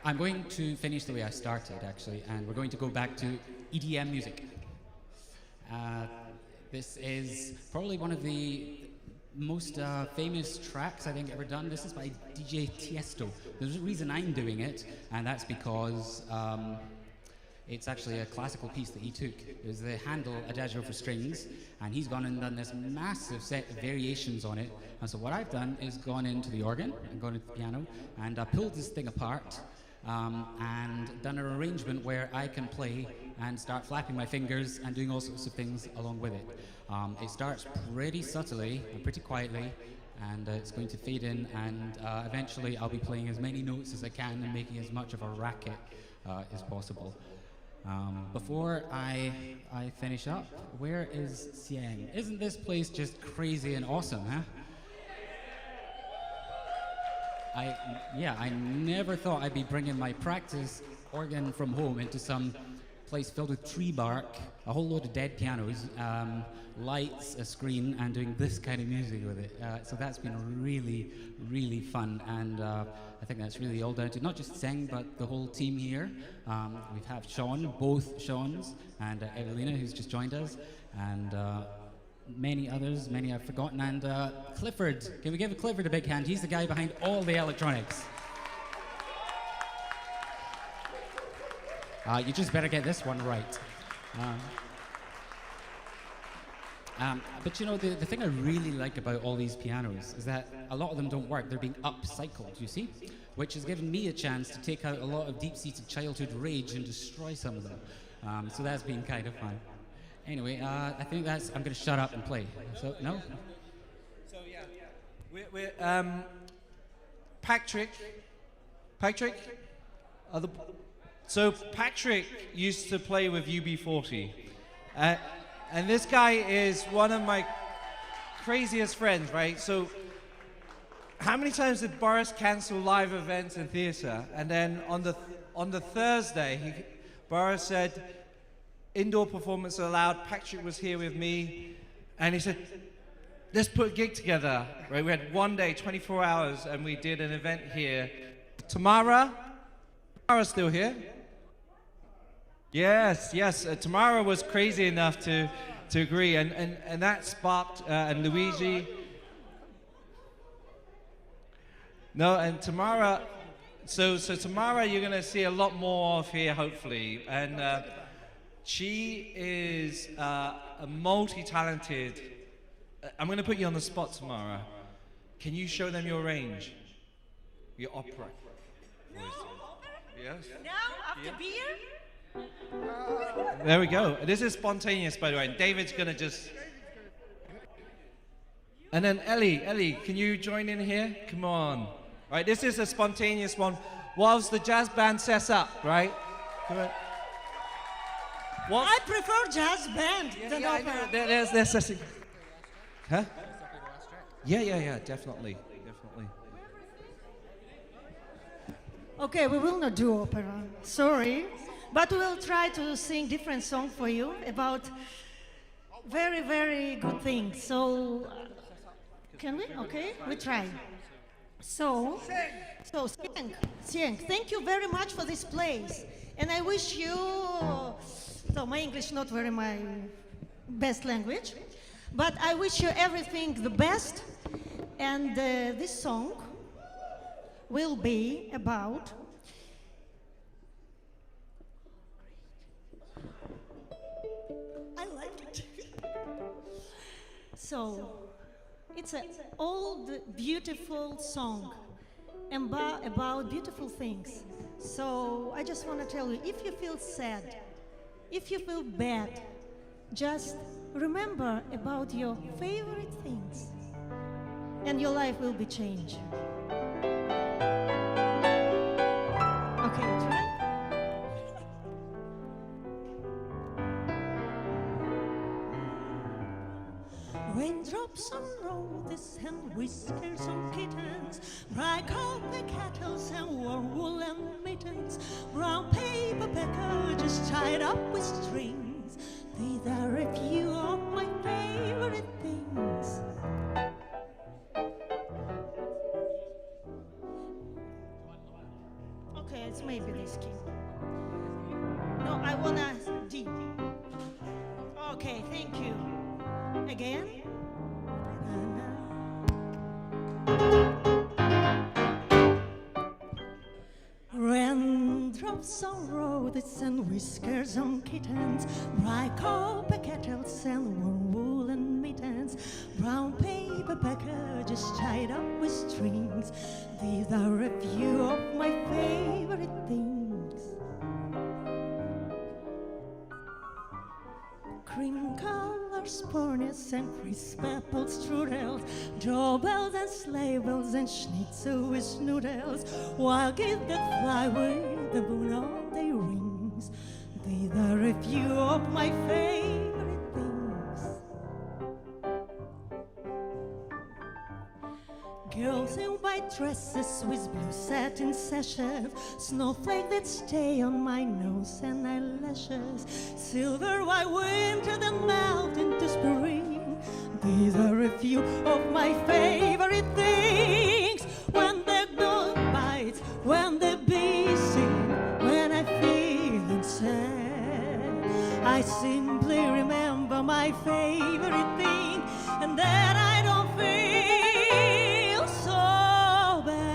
S12: I'm going to finish the way I started, actually, and we're going to go back to EDM music. This is probably one of the most famous tracks I think ever done. This is by DJ Tiesto. There's a reason I'm doing it, and that's because it's actually a classical piece that he took. It was the Handel Adagio for strings, and he's gone and done this massive set of variations on it. And so what I've done is gone into the organ and gone into the piano, and pulled this thing apart and done an arrangement where I can play and start flapping my fingers and doing all sorts of things along with it. It starts pretty subtly and pretty quietly, and it's going to fade in, and eventually I'll be playing as many notes as I can and making as much of a racket as possible. Before I finish up, where is Xiang? Isn't this place just crazy and awesome, huh? I never thought I'd be bringing my practice organ from home into some place filled with tree bark, a whole load of dead pianos, lights, a screen, and doing this kind of music with it. So that's been really, really fun, and I think that's really all down to not just Xiang, but the whole team here. We have Sean, both Seans, and Evelina, who's just joined us, and many others, many I've forgotten, and Clifford. Can we give Clifford a big hand? He's the guy behind all the electronics. You just better get this one right. But you know, the thing I really like about all these pianos is that a lot of them don't work. They're being upcycled, you see? Which has given me a chance to take out a lot of deep-seated childhood rage and destroy some of them. So that's been kind of fun. Anyway, I think I'm going to shut up and play. So, no?
S3: So, yeah. We're Patrick. So Patrick used to play with UB40. And this guy is one of my craziest friends, right? So how many times did Boris cancel live events in theater? And then on the Thursday, Boris said, indoor performance allowed. Patrick was here with me, and he said, let's put a gig together. Right? We had one day, 24 hours, and we did an event here. Tamara's still here? Yes. Tamara was crazy enough to agree, and that sparked, and Luigi. No, and Tamara, so Tamara you're going to see a lot more of here, hopefully. And she is a multi-talented, I'm going to put you on the spot, Tamara. Can you show them your range? Your opera.
S14: No, opera?
S3: Yes.
S14: Now, after beer?
S3: There we go. This is spontaneous, by the way. David's going to just... And then Ellie, can you join in here? Come on. Right, this is a spontaneous one. Whilst the jazz band sets up, right? Come on.
S14: I prefer jazz band than opera.
S3: There's huh? Yeah, definitely.
S14: Okay, we will not do opera. Sorry. But we will try to sing different songs for you about very, very good things. So, can we? Okay, we try. So Xiang, thank you very much for this place. And I wish you, so my English not very my best language, but I wish you everything the best. And this song will be about I like it. So, it's an old, beautiful song about beautiful things. So, I just want to tell you, if you feel sad, if you feel bad, just remember about your favorite things, and your life will be changed. Okay, try. Raindrops on roses and whiskers on kittens, bright copper kettles and warm woolen mittens, brown paper packages tied up with strings. These are a few of my favorite things. Okay, it's maybe this key. No, I wanna D. Okay, thank you. again. Raindrops on roses and whiskers on kittens, bright copper kettles and warm woolen mittens, brown paper packages tied up with strings. These are a few of my favorite things. Cream colors, ponies and crisp apple strudels, doorbells and sleigh bells and schnitzel with noodles, wild geese that fly with the moon on their wings. These are a few of my favorite things. Girls in white dresses with blue satin sashes, snowflakes that stay on my nose and eyelashes, silver white winter that melt into spring. These are a few of my favorite things. When the dog bites, when the bees sing, when I'm feeling sad, I simply remember my favorite thing, and then I don't feel so bad.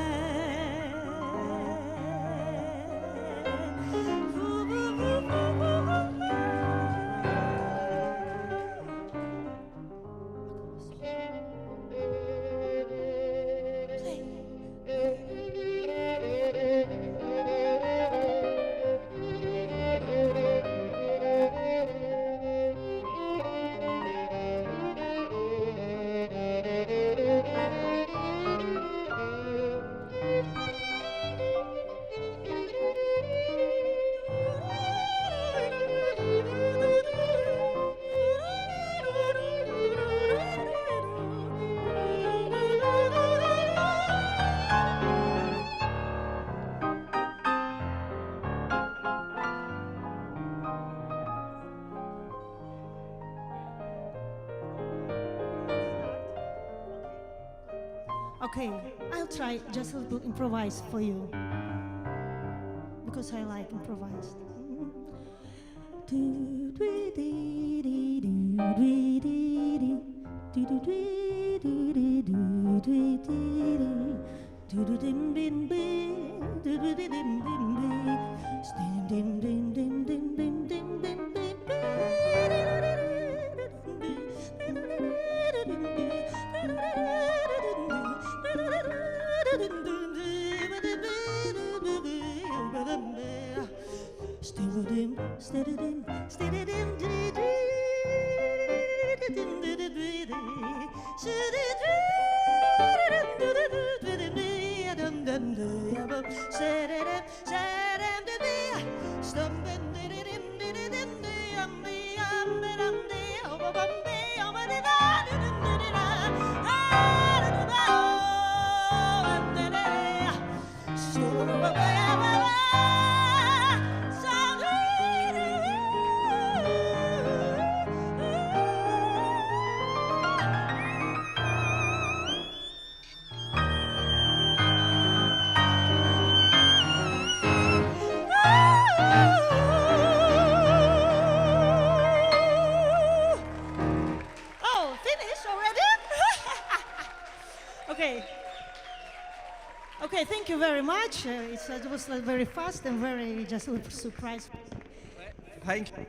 S14: Okay, I'll try just a little improvise for you, because I like improvised. Oh, finished already? Okay. Okay, thank you very much. It was very fast and very just a surprise.
S3: Thank you.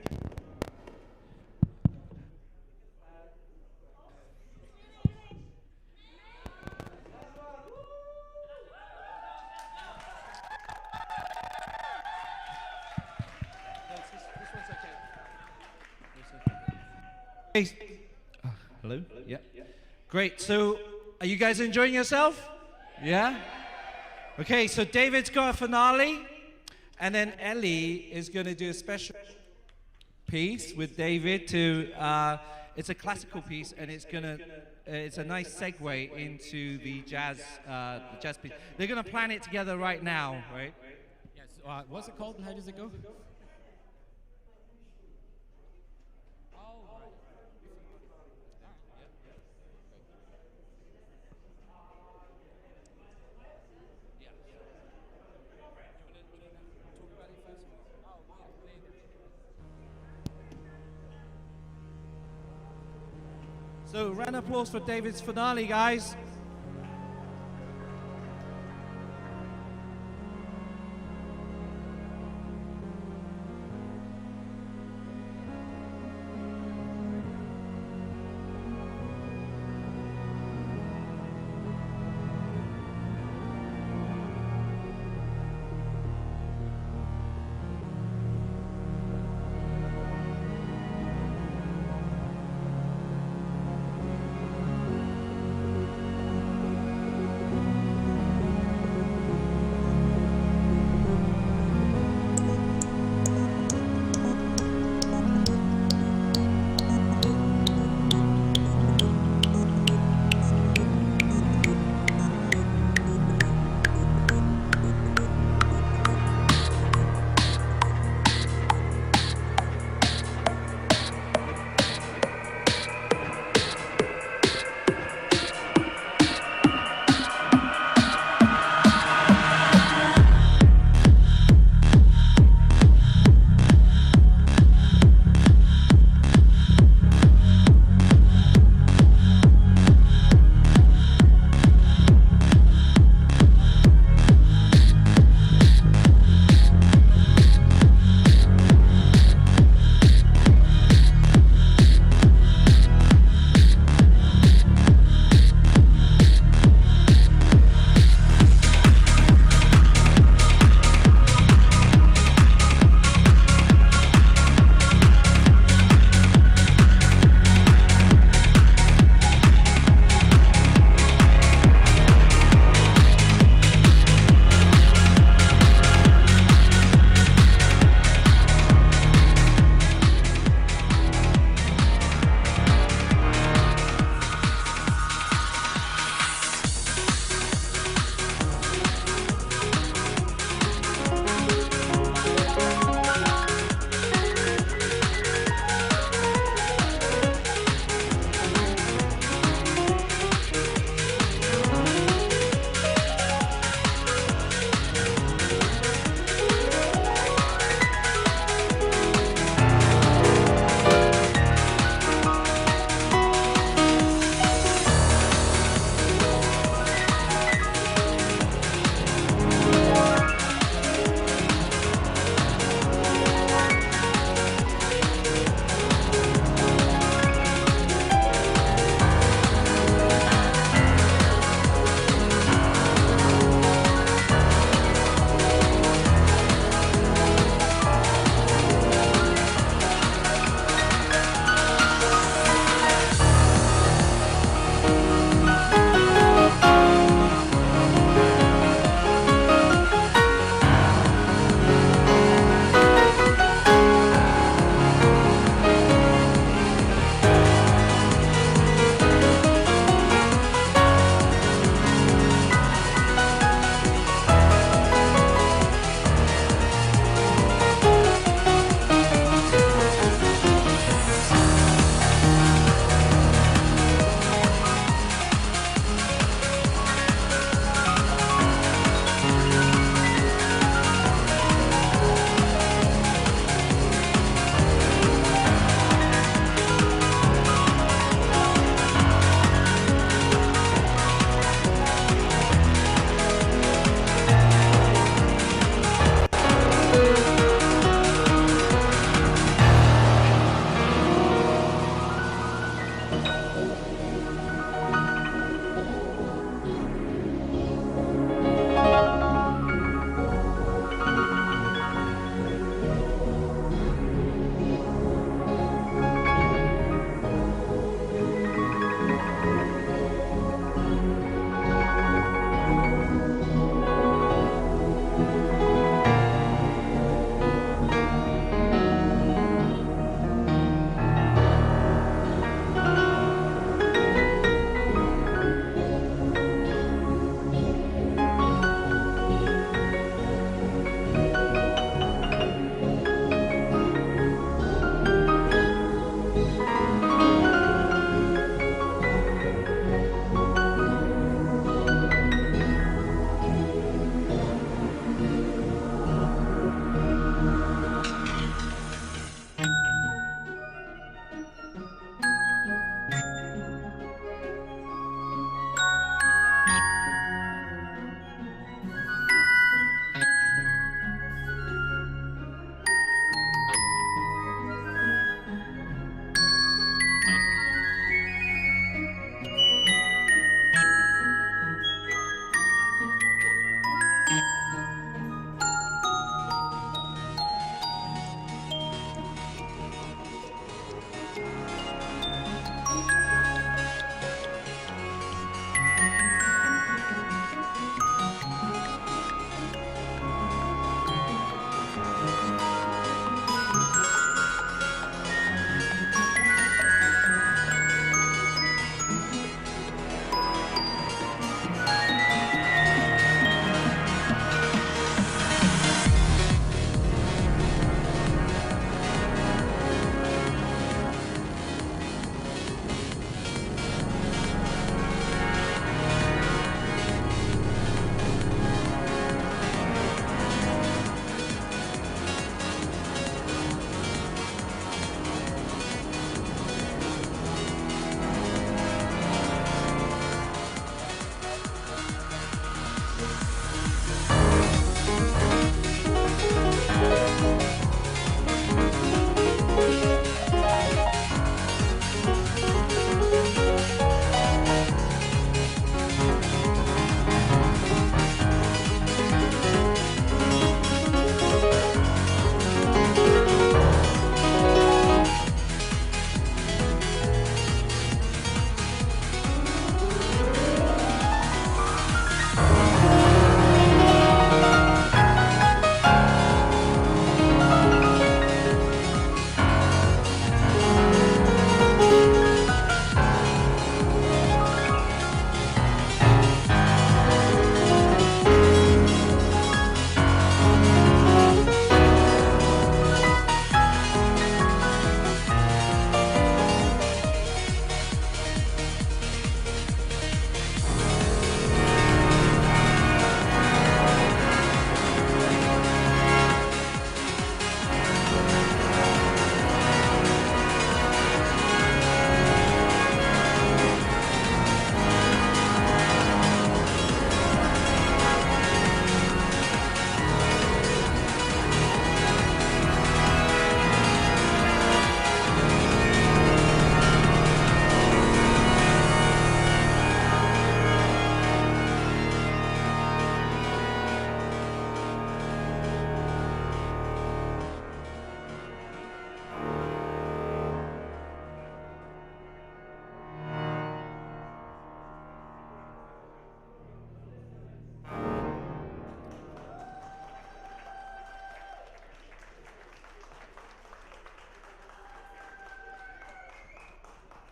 S3: Hello? Yeah. Great. So, are you guys enjoying yourself? Yeah? Okay, so David's got a finale, and then Ellie is going to do a special piece with David to, it's a classical piece, and it's a nice segue into the jazz piece. They're going to plan it together right now, right?
S12: Yes. What's it called and how does it go?
S3: So round of applause for David's finale, guys.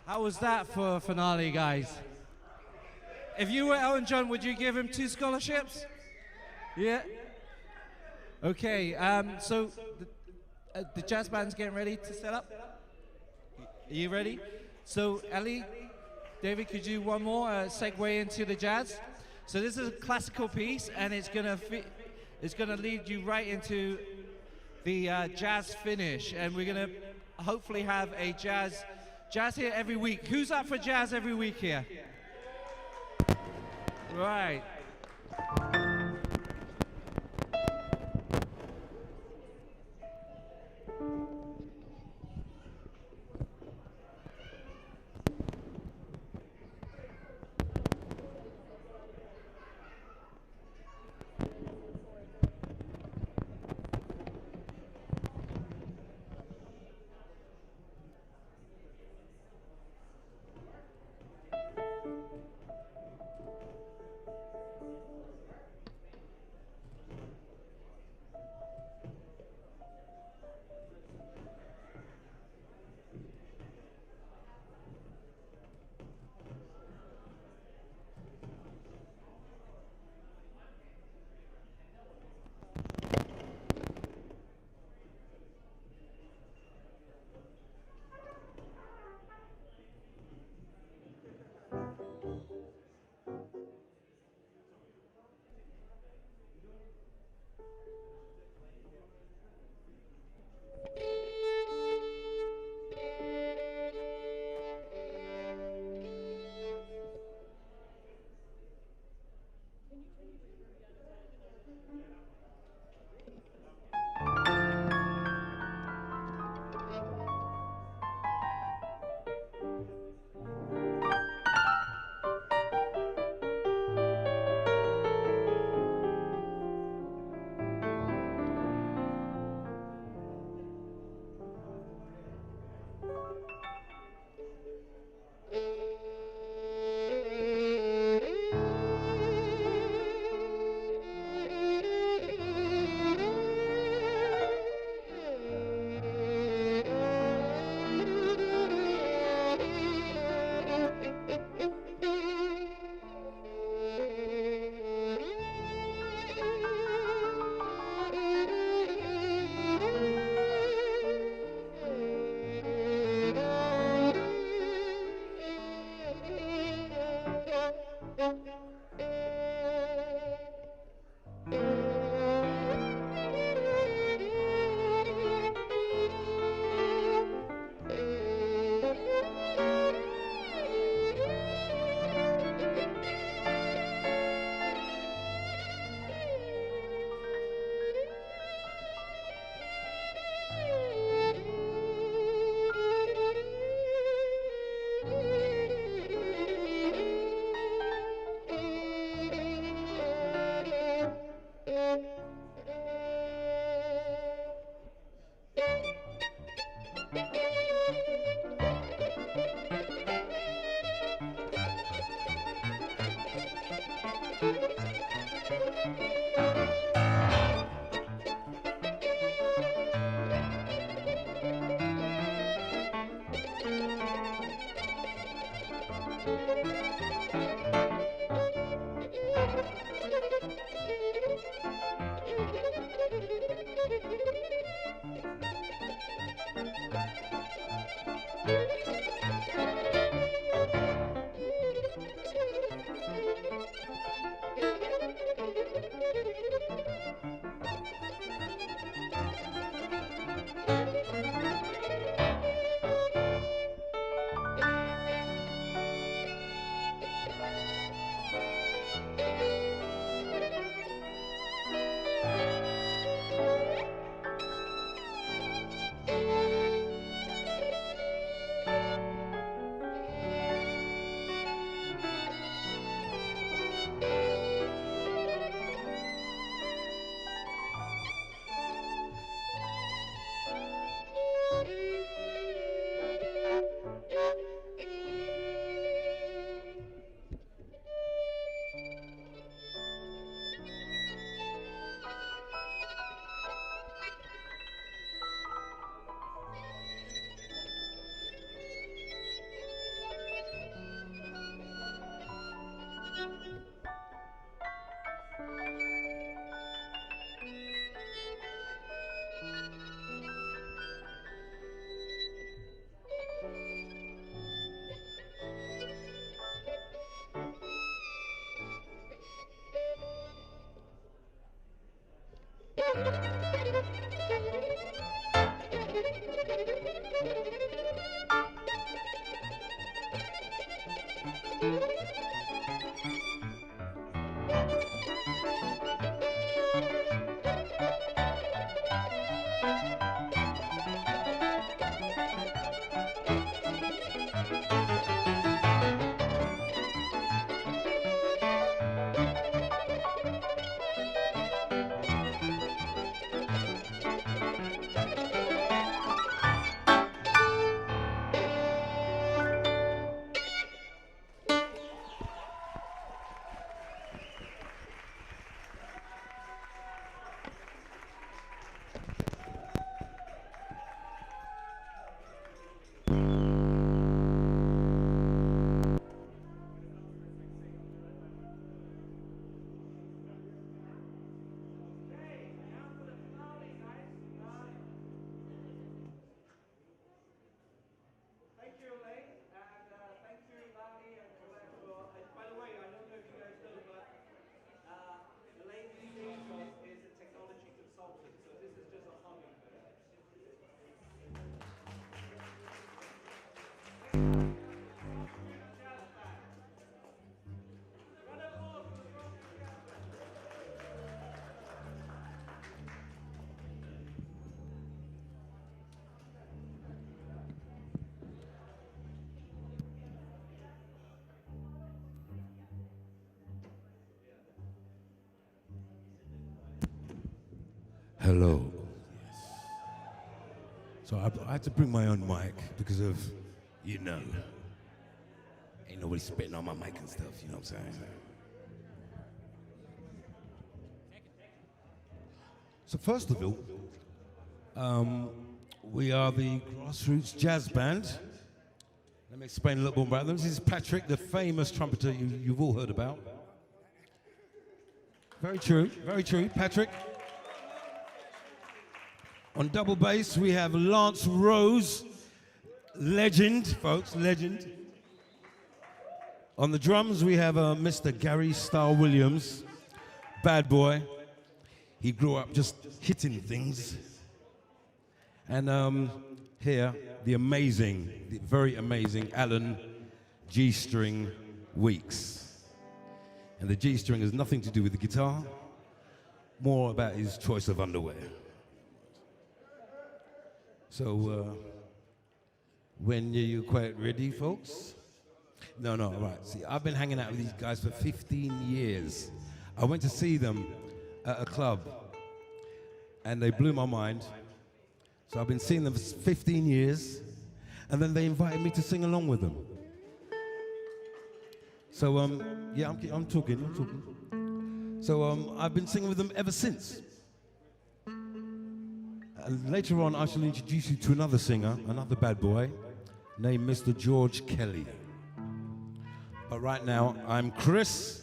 S3: How was that for a finale, guys? If you were Elton John, would you give him 2 scholarships? Yeah? Okay, so the jazz band's getting ready to set up. Are you ready? So, Ellie, David, could you do one more segue into the jazz? So this is a classical piece, and it's gonna lead you right into the jazz finish, and we're gonna hopefully have a jazz here every week. Who's up for jazz every week here? Right.
S10: Thank you, Elaine, and thank you, Lani and Colette, for. By the way, I don't know if you guys know, but Elaine is a technology consultant, so this is just a hobby.
S15: Hello. So I had to bring my own mic because of, you know, ain't nobody spitting on my mic and stuff, you know what I'm saying? So first of all, we are the Grassroots Jazz Band. Let me explain a little more about them. This is Patrick, the famous trumpeter you've all heard about. Very true, Patrick. On double bass, we have Lance Rose, legend, folks, legend. On the drums, we have Mr. Gary Starr Williams, bad boy. He grew up just hitting things. And here, the very amazing Alan G-String Weeks. And the G-string has nothing to do with the guitar, more about his choice of underwear. So, when you quite ready, folks? No, all right. See, I've been hanging out with these guys for 15 years. I went to see them at a club, and they blew my mind. So I've been seeing them for 15 years, and then they invited me to sing along with them. So, yeah, I'm talking. So, I've been singing with them ever since. And later on, I shall introduce you to another singer, another bad boy, named Mr. George Kelly. But right now, I'm Chris,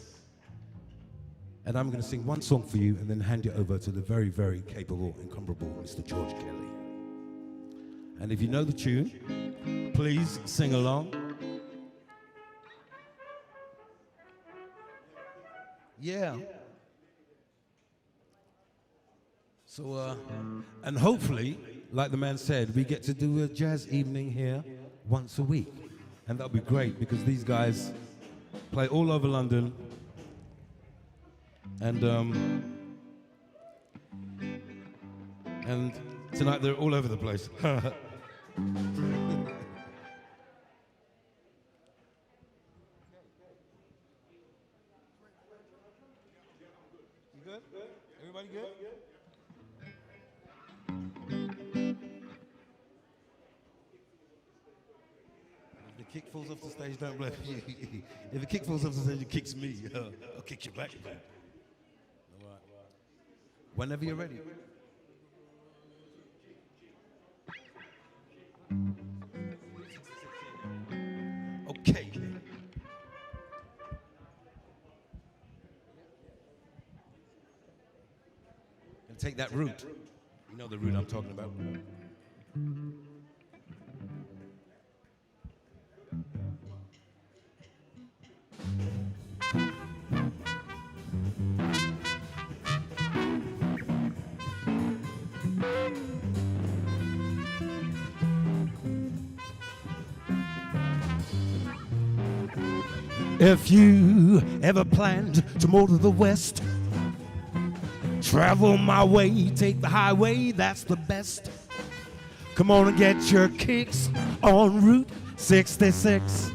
S15: and I'm going to sing one song for you and then hand it over to the very, very capable, incomparable Mr. George Kelly. And if you know the tune, please sing along. Yeah. So, and hopefully, like the man said, we get to do a jazz evening here once a week. And that'll be great because these guys play all over London. And tonight they're all over the place. You good? Everybody good? If the kick falls off the stage, don't blame me. If the kick falls off the stage, it kicks me. I'll kick you back. All right. Whenever you're ready. Okay. And take that route. You know the route I'm talking about. If you ever planned to move to the west, travel my way, take the highway, that's the best. Come on and get your kicks on Route 66.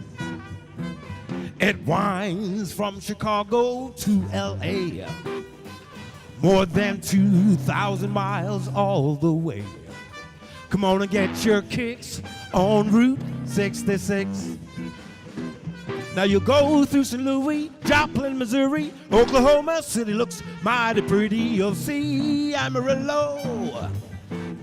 S15: It winds from Chicago to LA, more than 2,000 miles all the way. Come on and get your kicks on Route 66. Now you go through St. Louis, Joplin, Missouri, Oklahoma City looks mighty pretty. You'll see Amarillo,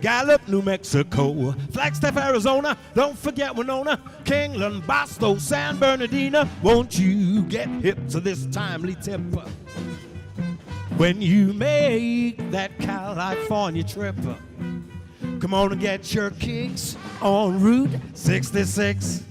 S15: Gallup, New Mexico, Flagstaff, Arizona. Don't forget Winona, Kingland, Boston, San Bernardino. Won't you get hip to this timely tip when you make that California trip? Come on and get your kicks on Route 66.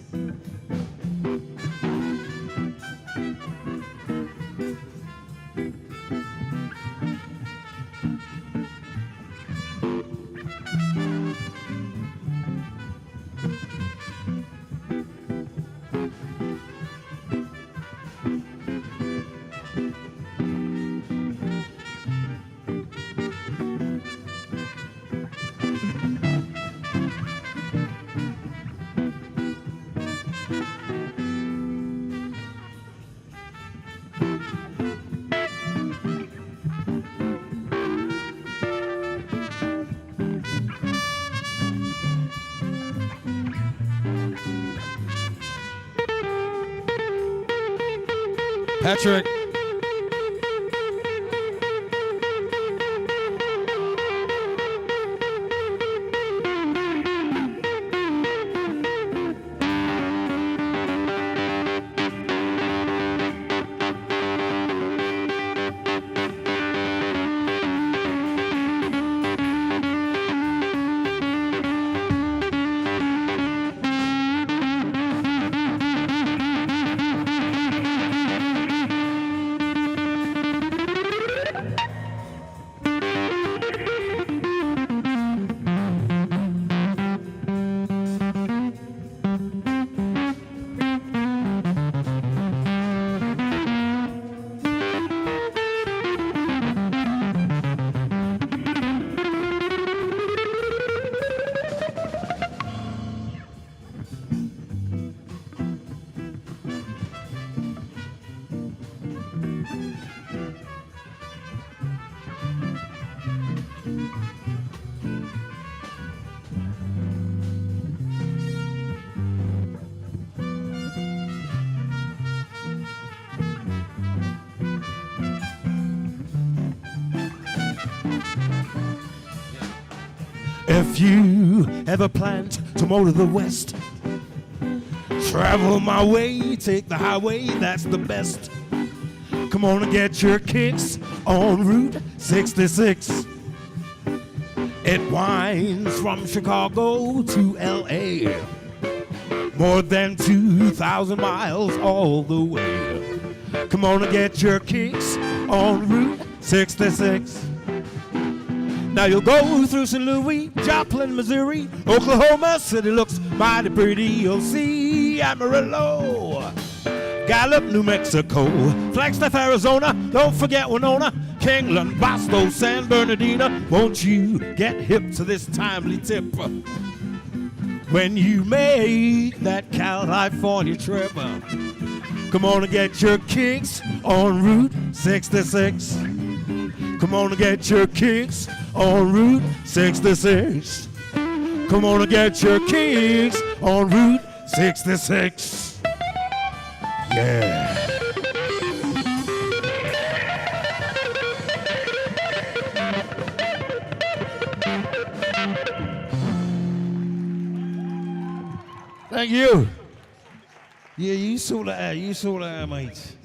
S15: Patrick. If you ever planned to motor the west, travel my way, take the highway, that's the best. Come on and get your kicks on Route 66. It winds from Chicago to LA, more than 2,000 miles all the way. Come on and get your kicks on Route 66. Now you'll go through St. Louis, Joplin, Missouri, Oklahoma City looks mighty pretty. You'll see Amarillo, Gallup, New Mexico, Flagstaff, Arizona. Don't forget Winona, Kingland, Boston, San Bernardino. Won't you get hip to this timely tip when you make that California trip? Come on and get your kicks on Route 66. Come on and get your kicks on Route 66. Come on and get your kicks on Route 66. Yeah. Thank you. Yeah, you saw that, mate.